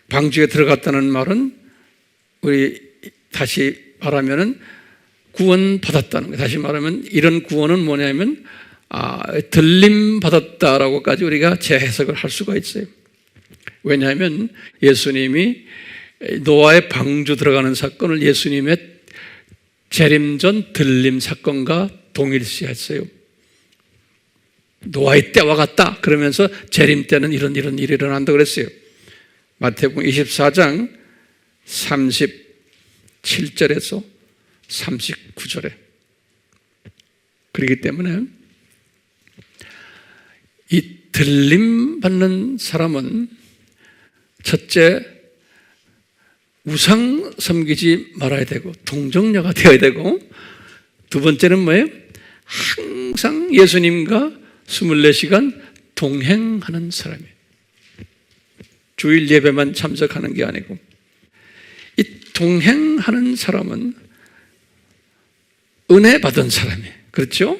방주에 들어갔다는 말은, 우리 다시 말하면은 구원 받았다는 거예요. 다시 말하면 이런 구원은 뭐냐면 들림 받았다라고까지 우리가 재해석을 할 수가 있어요. 왜냐하면 예수님이 노아의 방주 들어가는 사건을 예수님의 재림전 들림 사건과 동일시했어요. 노아의 때와 같다 그러면서 재림 때는 이런 일이 일어난다고 그랬어요. 마태복음 24장 37절에서 39절에. 그렇기 때문에 이 들림 받는 사람은 첫째, 우상 섬기지 말아야 되고 동정녀가 되어야 되고, 두 번째는 뭐예요? 항상 예수님과 24시간 동행하는 사람이에요. 주일 예배만 참석하는 게 아니고, 이 동행하는 사람은 은혜 받은 사람이에요. 그렇죠?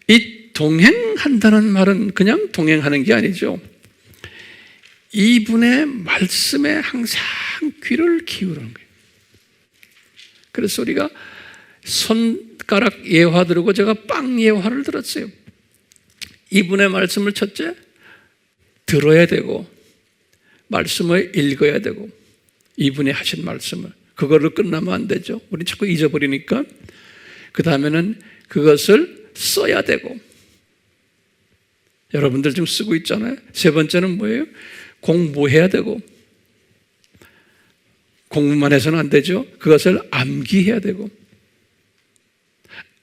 이 동행한다는 말은 그냥 동행하는 게 아니죠. 이분의 말씀에 항상 귀를 기울이는 거예요. 그래서 우리가 손가락 예화 들고 제가 빵 예화를 들었어요. 이분의 말씀을 첫째 들어야 되고, 말씀을 읽어야 되고, 이분이 하신 말씀을, 그걸로 끝나면 안 되죠. 우리 자꾸 잊어버리니까. 그 다음에는 그것을 써야 되고, 여러분들 지금 쓰고 있잖아요. 세 번째는 뭐예요? 공부해야 되고, 공부만 해서는 안 되죠. 그것을 암기해야 되고,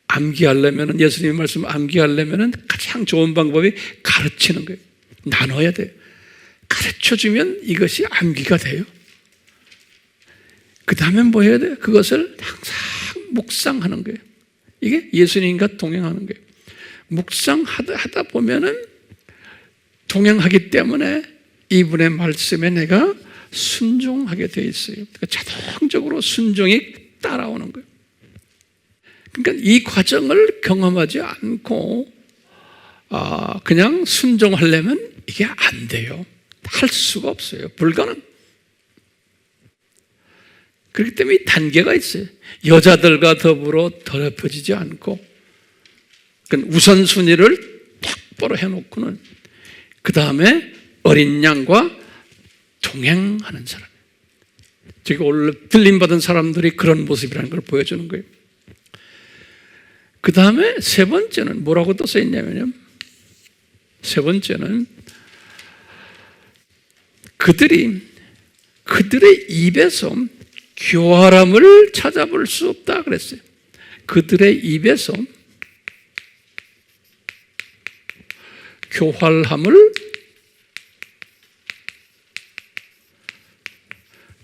암기하려면, 예수님의 말씀 암기하려면 가장 좋은 방법이 가르치는 거예요. 나눠야 돼요. 가르쳐주면 이것이 암기가 돼요. 그 다음에 뭐 해야 돼요? 그것을 항상 묵상하는 거예요. 이게 예수님과 동행하는 거예요. 묵상하다 보면은 동행하기 때문에 이분의 말씀에 내가 순종하게 돼 있어요. 그러니까 자동적으로 순종이 따라오는 거예요. 그러니까 이 과정을 경험하지 않고 그냥 순종하려면 이게 안 돼요. 할 수가 없어요. 불가능. 그렇기 때문에 단계가 있어요. 여자들과 더불어 더럽혀지지 않고, 그러니까 우선순위를 똑바로 해놓고는 그 다음에 어린 양과 동행하는 사람. 지금 오늘 들림받은 사람들이 그런 모습이라는 걸 보여주는 거예요. 그 다음에 세 번째는 뭐라고 또 써있냐면요, 세 번째는 그들의 입에서 교활함을 찾아볼 수 없다 그랬어요. 그들의 입에서 교활함을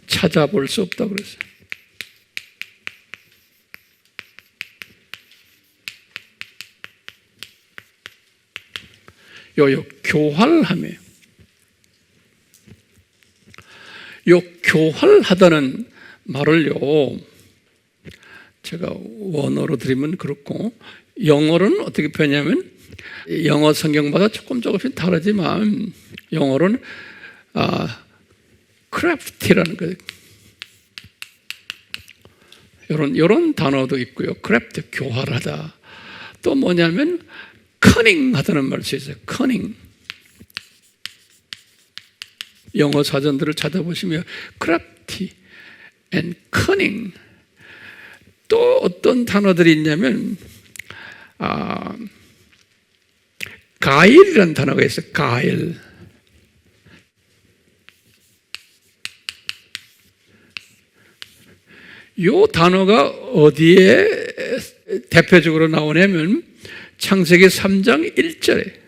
찾아볼 수 없다 그랬어요. 요 교활함이에요. 요 교활하다는 말을요, 제가 원어로 드리면 그렇고, 영어로는 어떻게 표현하냐면, 영어 성경마다 조금씩 다르지만, 영어로는 crafty라는 거예요. 이런 단어도 있고요. crafty, 교활하다. 또 뭐냐면 cunning 하다는 말이 있어요. cunning. 영어 사전들을 찾아보시면 crafty and cunning. 또 어떤 단어들이 있냐면 가일이라는 단어가 있어요. 가일. 이 단어가 어디에 대표적으로 나오냐면 창세기 3장 1절에,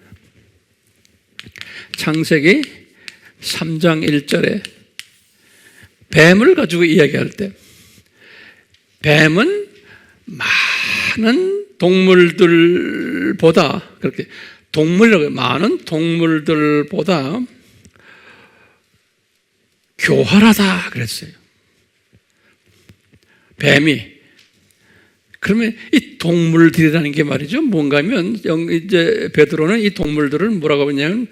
창세기 3장 1절에 뱀을 가지고 이야기할 때, 뱀은 많은 동물들보다, 그렇게 동물이라고, 많은 동물들보다 교활하다 그랬어요. 뱀이. 그러면 이 동물들이라는 게 말이죠, 뭔가 하면 이제 베드로는 이 동물들을 뭐라고 하냐면,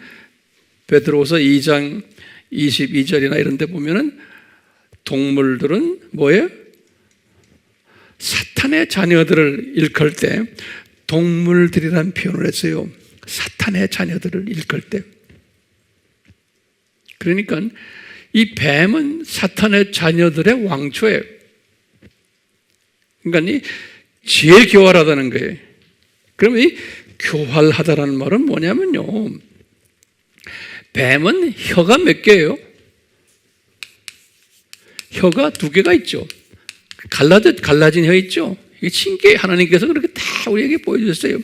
베드로후서 2장 22절이나 이런 데 보면은 동물들은 뭐예요? 사탄의 자녀들을 일컬 때 동물들이라는 표현을 했어요. 사탄의 자녀들을 일컬 때. 그러니까 이 뱀은 사탄의 자녀들의 왕초예요. 그러니까 이 제일 교활하다는 거예요. 그러면 이 교활하다라는 말은 뭐냐면요, 뱀은 혀가 몇 개예요? 혀가 2개가 있죠. 갈라진 혀 있죠. 이게 신기해. 하나님께서 그렇게 다 우리에게 보여주셨어요.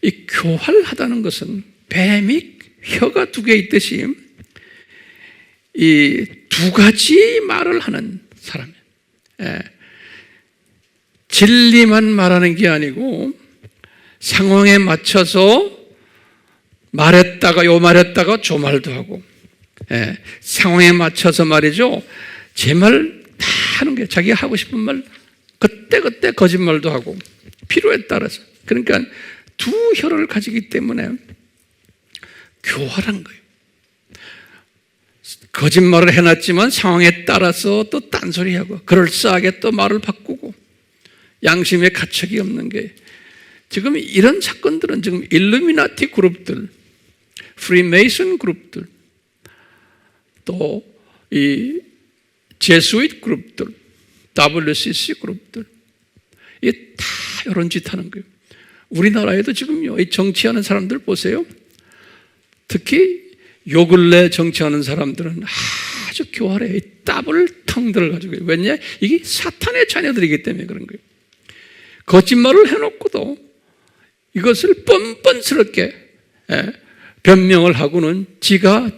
이 교활하다는 것은 뱀이 혀가 2개 있듯이 이 2가지 말을 하는 사람이에요. 진리만 말하는 게 아니고 상황에 맞춰서 말했다가 요 말했다가 저 말도 하고, 상황에 맞춰서 말이죠, 제 말 다 하는 게, 자기가 하고 싶은 말 그때 거짓말도 하고, 필요에 따라서. 그러니까 2 혀를 가지기 때문에 교활한 거예요. 거짓말을 해놨지만 상황에 따라서 또 딴소리하고, 그럴싸하게 또 말을 바꾸고, 양심에 가책이 없는 게, 지금 이런 사건들은 지금 일루미나티 그룹들, 프리메이슨 그룹들, 또 이 제수잇 그룹들, WCC 그룹들, 이게 다 이런 짓 하는 거예요. 우리나라에도 지금요, 이 정치하는 사람들 보세요. 특히 요 근래 정치하는 사람들은 아주 교활해. 따블 텅들을 가지고. 왜냐? 이게 사탄의 자녀들이기 때문에 그런 거예요. 거짓말을 해놓고도 이것을 뻔뻔스럽게 변명을 하고는 지가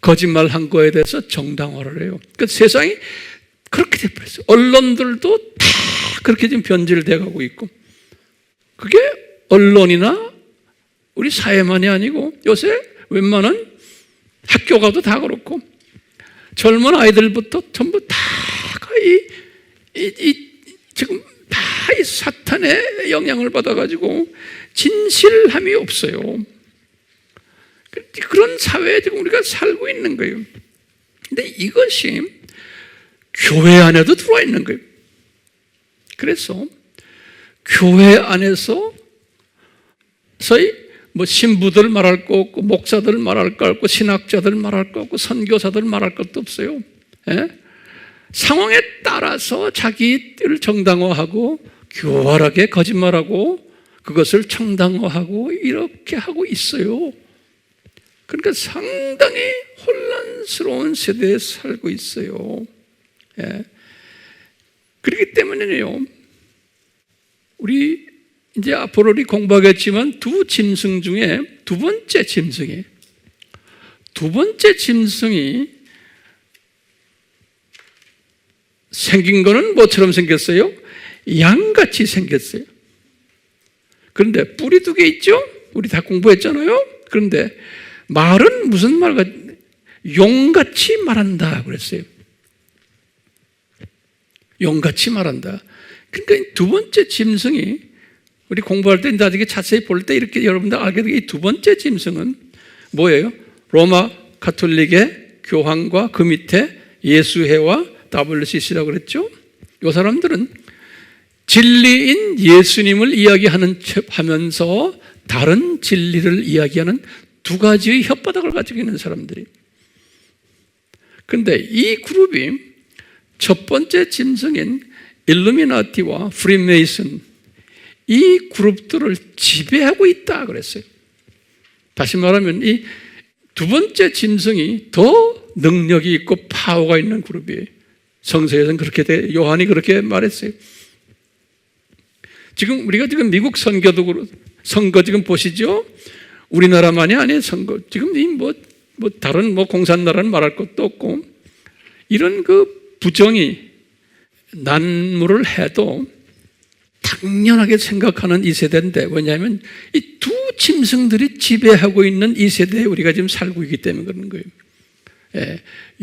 거짓말한 거에 대해서 정당화를 해요. 그러니까 세상이 그렇게 돼버렸어요. 언론들도 다 그렇게 지금 변질돼 가고 있고, 그게 언론이나 우리 사회만이 아니고 요새 웬만한 학교 가도 다 그렇고, 젊은 아이들부터 전부 다 지금 다 이 사탄의 영향을 받아가지고 진실함이 없어요. 그런 사회에 지금 우리가 살고 있는 거예요. 근데 이것이 교회 안에도 들어와 있는 거예요. 그래서 교회 안에서 소위 뭐 신부들 말할 거 없고, 목사들 말할 거 없고, 신학자들 말할 거 없고, 선교사들 말할 것도 없어요. 상황에 따라서 자기를 정당화하고 교활하게 거짓말하고 그것을 정당화하고 이렇게 하고 있어요. 그러니까 상당히 혼란스러운 세대에 살고 있어요. 그렇기 때문에요, 우리 이제 앞으로 우리 공부하겠지만 두 짐승 중에 두 번째 짐승이 생긴 거는 뭐처럼 생겼어요? 양같이 생겼어요. 그런데 뿔이 두 개 있죠? 우리 다 공부했잖아요. 그런데 말은 무슨 말과 용같이 말한다 그랬어요. 용같이 말한다. 그러니까 두 번째 짐승이 우리 공부할 때 나중에 자세히 볼 때 이렇게 여러분들 알게 되게 이 두 번째 짐승은 뭐예요? 로마 가톨릭의 교황과 그 밑에 예수회와 WCC라고 그랬죠? 이 사람들은 진리인 예수님을 이야기하는 척 하면서 다른 진리를 이야기하는 두 가지의 혓바닥을 가지고 있는 사람들이. 그런데 이 그룹이 첫 번째 짐승인 일루미나티와 프리메이슨, 이 그룹들을 지배하고 있다 그랬어요. 다시 말하면 이 두 번째 짐승이 더 능력이 있고 파워가 있는 그룹이에요. 성서에서는 그렇게 요한이 그렇게 말했어요. 지금 우리가 지금 미국 선거 지금 보시죠? 우리나라만이 아니에요. 선거 지금 이 다른 공산나라는 말할 것도 없고, 이런 그 부정이 난무를 해도 당연하게 생각하는 이 세대인데, 왜냐하면 이 두 짐승들이 지배하고 있는 이 세대에 우리가 지금 살고 있기 때문에 그런 거예요.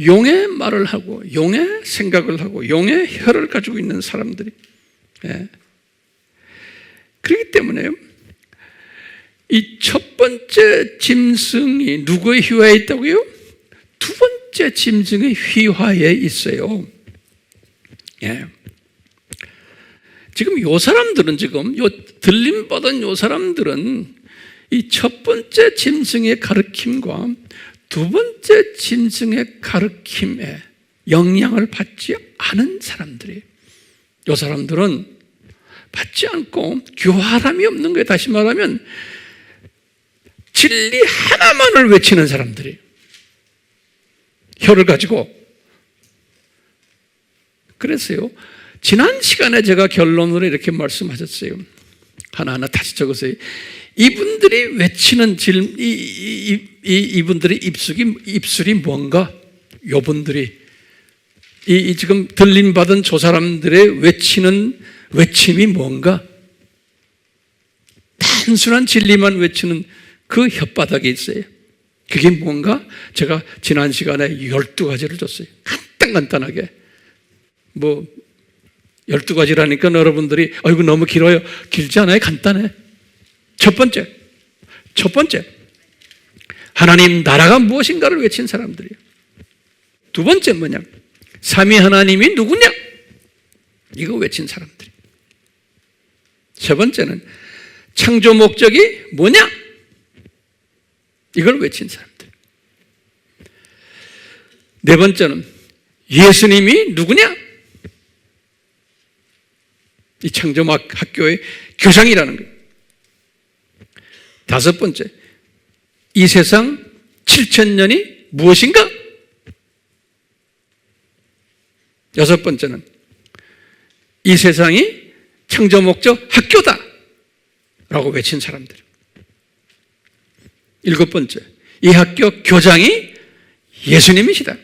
용의 말을 하고 용의 생각을 하고 용의 혀를 가지고 있는 사람들이. 그렇기 때문에 이 첫 번째 짐승이 누구의 휘하에 있다고요? 두 번째 짐승의 휘하에 있어요. 지금 요 사람들은 들림받은 요 사람들은 이 첫 번째 짐승의 가르침과 두 번째 짐승의 가르침에 영향을 받지 않은 사람들이에요. 요 사람들은 받지 않고 교활함이 없는 거예요. 다시 말하면 진리 하나만을 외치는 사람들이에요. 혀를 가지고. 그래서요, 지난 시간에 제가 결론으로 이렇게 말씀하셨어요. 하나하나 다시 적으세요. 이분들이 외치는 이분들의 입술이 뭔가? 요분들이 지금 들림받은 저 사람들의 외치는 외침이 뭔가? 단순한 진리만 외치는 그 혓바닥에 있어요. 그게 뭔가? 제가 지난 시간에 12가지를 줬어요. 간단하게. 12가지라니까 여러분들이 이거 너무 길어요. 길지 않아요? 간단해. 첫 번째, 하나님 나라가 무엇인가를 외친 사람들이에요. 두 번째 뭐냐? 삼위 하나님이 누구냐? 이거 외친 사람들이. 세 번째는 창조 목적이 뭐냐? 이걸 외친 사람들. 네 번째는 예수님이 누구냐? 이 창조학교의 교장이라는 거예요. 다섯 번째, 이 세상 7,000년이 무엇인가? 여섯 번째는 이 세상이 창조 목적 학교다 라고 외친 사람들. 일곱 번째, 이 학교 교장이 예수님이시다.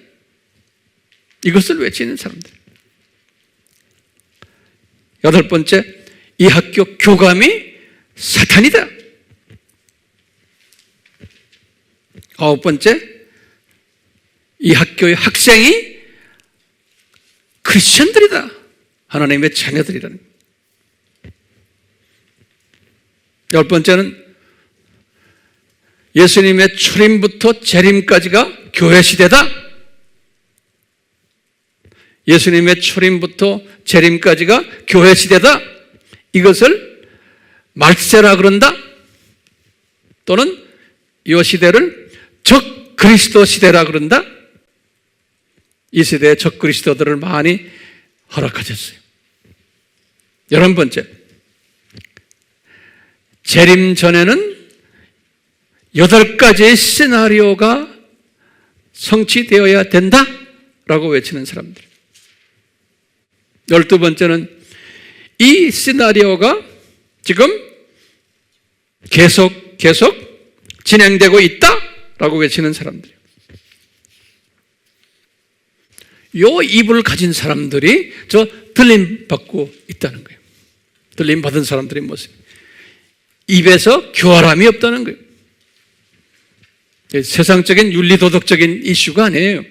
이것을 외치는 사람들. 여덟 번째, 이 학교 교감이 사탄이다. 아홉 번째, 이 학교의 학생이 크리스천들이다. 하나님의 자녀들이라는. 열 번째는 예수님의 출임부터 재림까지가 교회 시대다. 예수님의 출임부터 재림까지가 교회 시대다. 이것을 말세라 그런다. 또는 이 시대를 적 그리스도 시대라 그런다. 이 시대의 적 그리스도들을 많이 허락하셨어요. 11번째, 재림 전에는 8가지의 시나리오가 성취되어야 된다라고 외치는 사람들. 12번째는 이 시나리오가 지금 계속 진행되고 있다라고 외치는 사람들. 요 입을 가진 사람들이 저 들림 받고 있다는 거예요. 들림 받은 사람들의 모습. 입에서 교활함이 없다는 거예요. 세상적인 윤리도덕적인 이슈가 아니에요.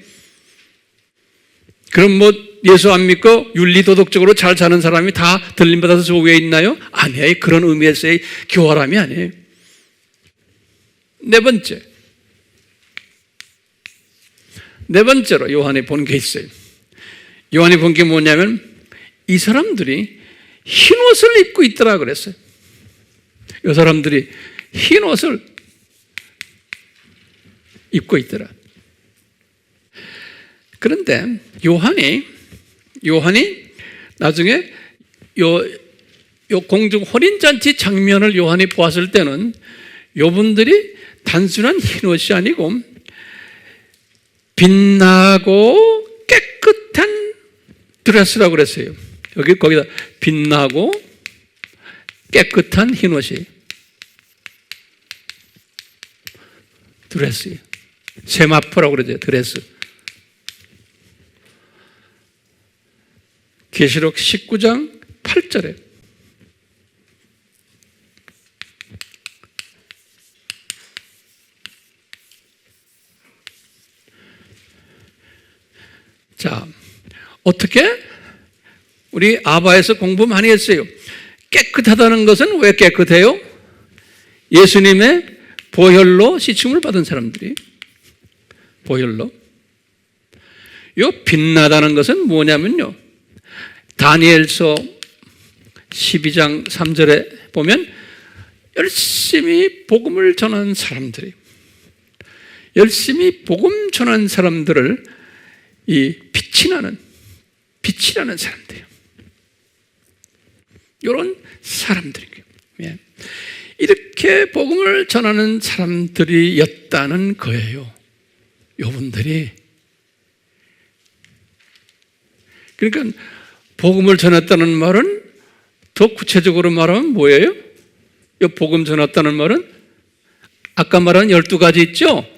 그럼 뭐 예수 안 믿고 윤리도덕적으로 잘 사는 사람이 다 들림 받아서 저 위에 있나요? 아니에요. 그런 의미에서의 교활함이 아니에요. 네 번째로 요한이 본 게 있어요. 요한이 본 게 뭐냐면 이 사람들이 흰 옷을 입고 있더라 그랬어요. 이 사람들이 흰 옷을 입고 있더라. 그런데 요한이 나중에 요 공중 혼인잔치 장면을 요한이 보았을 때는 요분들이 단순한 흰 옷이 아니고 빛나고 깨끗한 드레스라고 그랬어요. 거기다 빛나고 깨끗한 흰 옷이 드레스예요. 세마포라고 그러죠. 드레스. 계시록 19장 8절에 자, 어떻게? 우리 아바에서 공부 많이 했어요. 깨끗하다는 것은 왜 깨끗해요? 예수님의 보혈로 씻음을 받은 사람들이. 보혈로. 요 빛나다는 것은 뭐냐면요, 다니엘서 12장 3절에 보면 열심히 복음을 전하는 사람들이, 열심히 복음 전하는 사람들을 이 빛이라는 사람들이에요. 이런 사람들이에요. 예. 이렇게 복음을 전하는 사람들이었다는 거예요. 요분들이. 그러니까 복음을 전했다는 말은 더 구체적으로 말하면 뭐예요? 이 복음 전했다는 말은 아까 말한 12가지 있죠?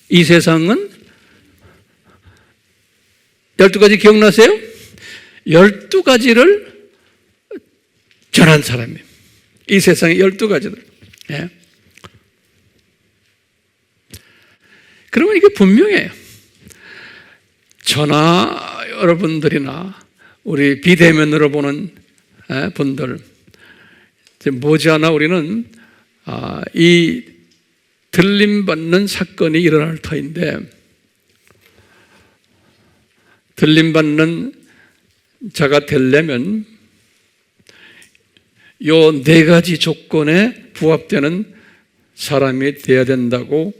이 세상은 12가지 기억나세요? 12가지를 전한 사람이에요. 이 세상의 12가지들. 예. 그러면 이게 분명해요. 저나 여러분들이나 우리 비대면으로 보는 분들, 머지않아 우리는 이 들림받는 사건이 일어날 터인데, 들림받는 자가 되려면 요 4가지 조건에 부합되는 사람이 되어야 된다고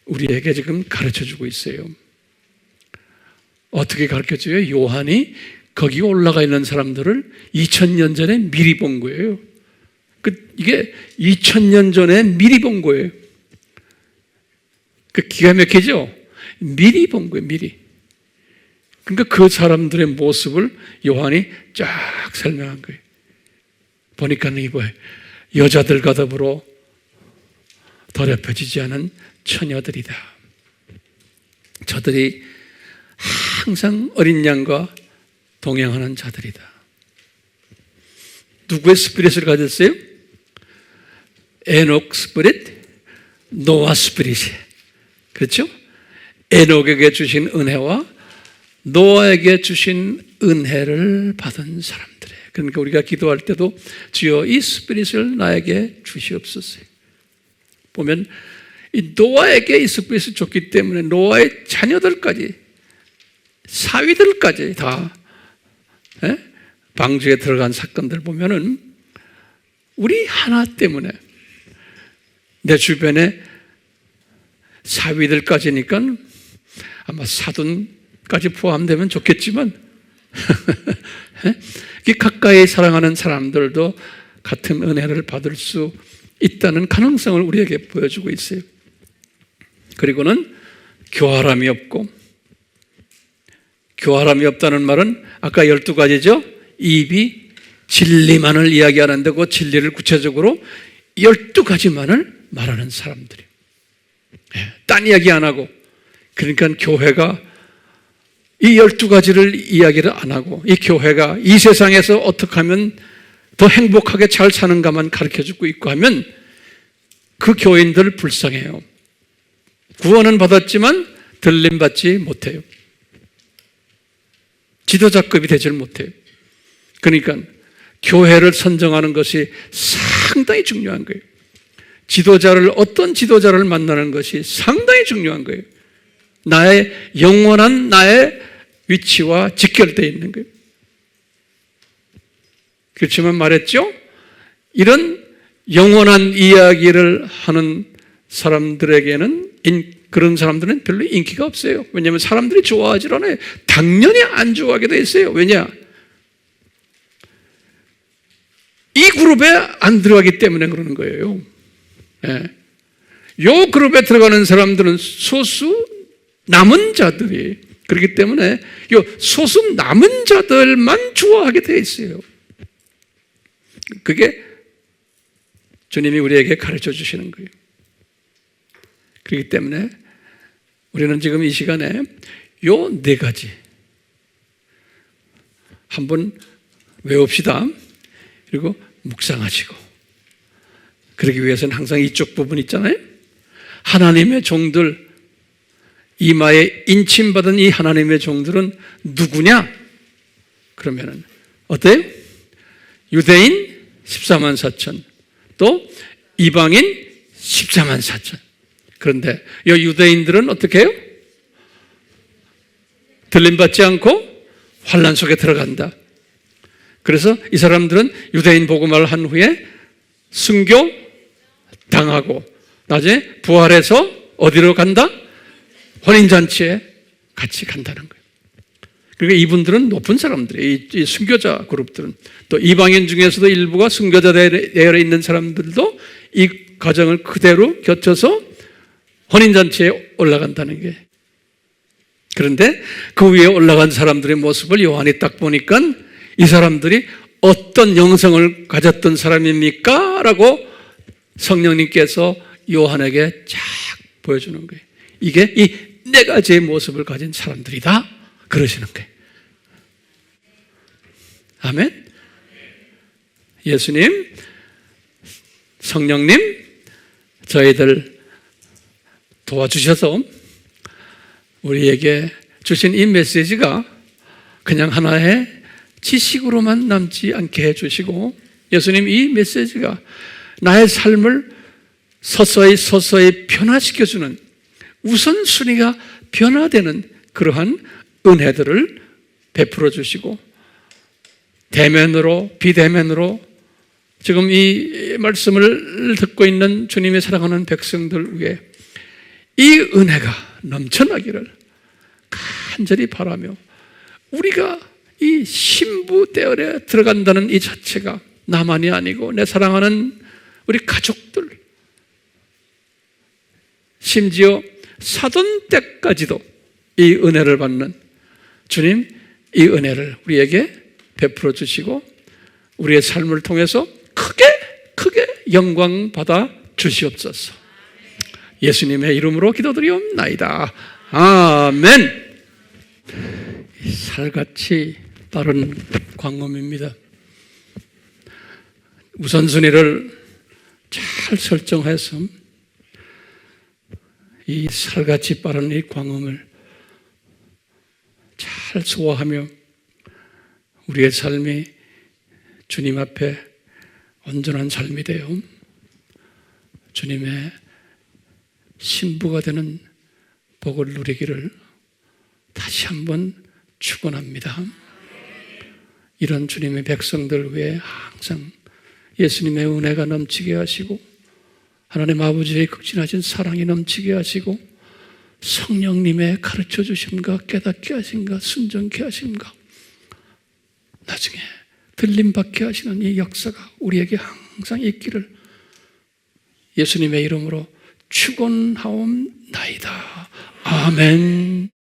우리에게 지금 가르쳐 주고 있어요. 어떻게 가르쳐 줘요? 요한이 거기 올라가 있는 사람들을 2000년 전에 미리 본 거예요. 이게 2000년 전에 미리 본 거예요. 기가 막히죠? 미리 본 거예요, 미리. 그러니까 그 사람들의 모습을 요한이 쫙 설명한 거예요. 보니까 이거예요. 여자들과 더불어 더럽혀지지 않은 처녀들이다. 저들이 항상 어린 양과 동행하는 자들이다. 누구의 스피릿을 가졌어요? 에녹 스피릿, 노아 스피릿. 그렇죠? 에녹에게 주신 은혜와 노아에게 주신 은혜를 받은 사람들이에요. 그러니까 우리가 기도할 때도 주여 이 스피릿을 나에게 주시옵소서. 보면 이 노아에게 이 스피릿을 줬기 때문에 노아의 자녀들까지, 사위들까지 다 방주에 들어간 사건들 보면은 우리 하나 때문에, 내 주변에 사위들까지니까 아마 사돈까지 포함되면 좋겠지만 가까이 사랑하는 사람들도 같은 은혜를 받을 수 있다는 가능성을 우리에게 보여주고 있어요. 그리고는 교활함이 없고, 교활함이 없다는 말은 아까 12가지죠? 입이 진리만을 이야기하는데 그 진리를 구체적으로 12가지만을 말하는 사람들이, 딴 이야기 안 하고, 그러니까 교회가 이 12가지를 이야기를 안 하고, 이 교회가 이 세상에서 어떻게 하면 더 행복하게 잘 사는가만 가르쳐주고 있고 하면 그 교인들 불쌍해요. 구원은 받았지만 들림받지 못해요. 지도자급이 되질 못해요. 그러니까 교회를 선정하는 것이 상당히 중요한 거예요. 지도자를, 어떤 지도자를 만나는 것이 상당히 중요한 거예요. 나의 영원한 나의 위치와 직결되어 있는 거예요. 그렇지만 말했죠? 이런 영원한 이야기를 하는 사람들에게는, 그런 사람들은 별로 인기가 없어요. 왜냐하면 사람들이 좋아하지 않아요. 당연히 안 좋아하게 돼 있어요. 왜냐? 이 그룹에 안 들어가기 때문에 그러는 거예요. 이 그룹에 들어가는 사람들은 소수 남은 자들이, 그렇기 때문에 이 소수 남은 자들만 좋아하게 돼 있어요. 그게 주님이 우리에게 가르쳐 주시는 거예요. 그렇기 때문에 우리는 지금 이 시간에 요 4가지 한번 외웁시다. 그리고 묵상하시고, 그러기 위해서는 항상 이쪽 부분 있잖아요. 하나님의 종들, 이마에 인침받은 이 하나님의 종들은 누구냐? 그러면은 어때요? 유대인 14만 4천, 또 이방인 14만 4천. 그런데 이 유대인들은 어떻게 해요? 들림받지 않고 환난 속에 들어간다. 그래서 이 사람들은 유대인 복음을 한 후에 순교 당하고 나중에 부활해서 어디로 간다? 혼인잔치에 같이 간다는 거예요. 그러니까 이분들은 높은 사람들이에요. 이 순교자 그룹들은. 또 이방인 중에서도 일부가 순교자 대열에 있는 사람들도 이 과정을 그대로 거쳐서 혼인잔치에 올라간다는 게. 그런데 그 위에 올라간 사람들의 모습을 요한이 딱 보니까 이 사람들이 어떤 영성을 가졌던 사람입니까? 라고 성령님께서 요한에게 쫙 보여주는 거예요. 이게 이 4가지의 모습을 가진 사람들이다, 그러시는 거예요. 아멘. 예수님, 성령님, 저희들 도와주셔서 우리에게 주신 이 메시지가 그냥 하나의 지식으로만 남지 않게 해주시고, 예수님 이 메시지가 나의 삶을 서서히 변화시켜주는, 우선순위가 변화되는 그러한 은혜들을 베풀어 주시고, 대면으로 비대면으로 지금 이 말씀을 듣고 있는 주님의 사랑하는 백성들 위에 이 은혜가 넘쳐나기를 간절히 바라며, 우리가 이 신부 대열에 들어간다는 이 자체가 나만이 아니고 내 사랑하는 우리 가족들, 심지어 사돈 때까지도 이 은혜를 받는 주님, 이 은혜를 우리에게 베풀어 주시고 우리의 삶을 통해서 크게 영광 받아 주시옵소서. 예수님의 이름으로 기도드리옵나이다. 아멘. 살같이 빠른 광음입니다. 우선순위를 잘 설정해서 이 살같이 빠른 이 광음을 잘 소화하며 우리의 삶이 주님 앞에 온전한 삶이 되어 주님의 신부가 되는 복을 누리기를 다시 한번 축원합니다. 이런 주님의 백성들 위해 항상 예수님의 은혜가 넘치게 하시고 하나님 아버지의 극진하신 사랑이 넘치게 하시고 성령님의 가르쳐 주심과 깨닫게 하심과 순종케 하심과 나중에 들림받게 하시는 이 역사가 우리에게 항상 있기를 예수님의 이름으로 축원하옵나이다. 아멘.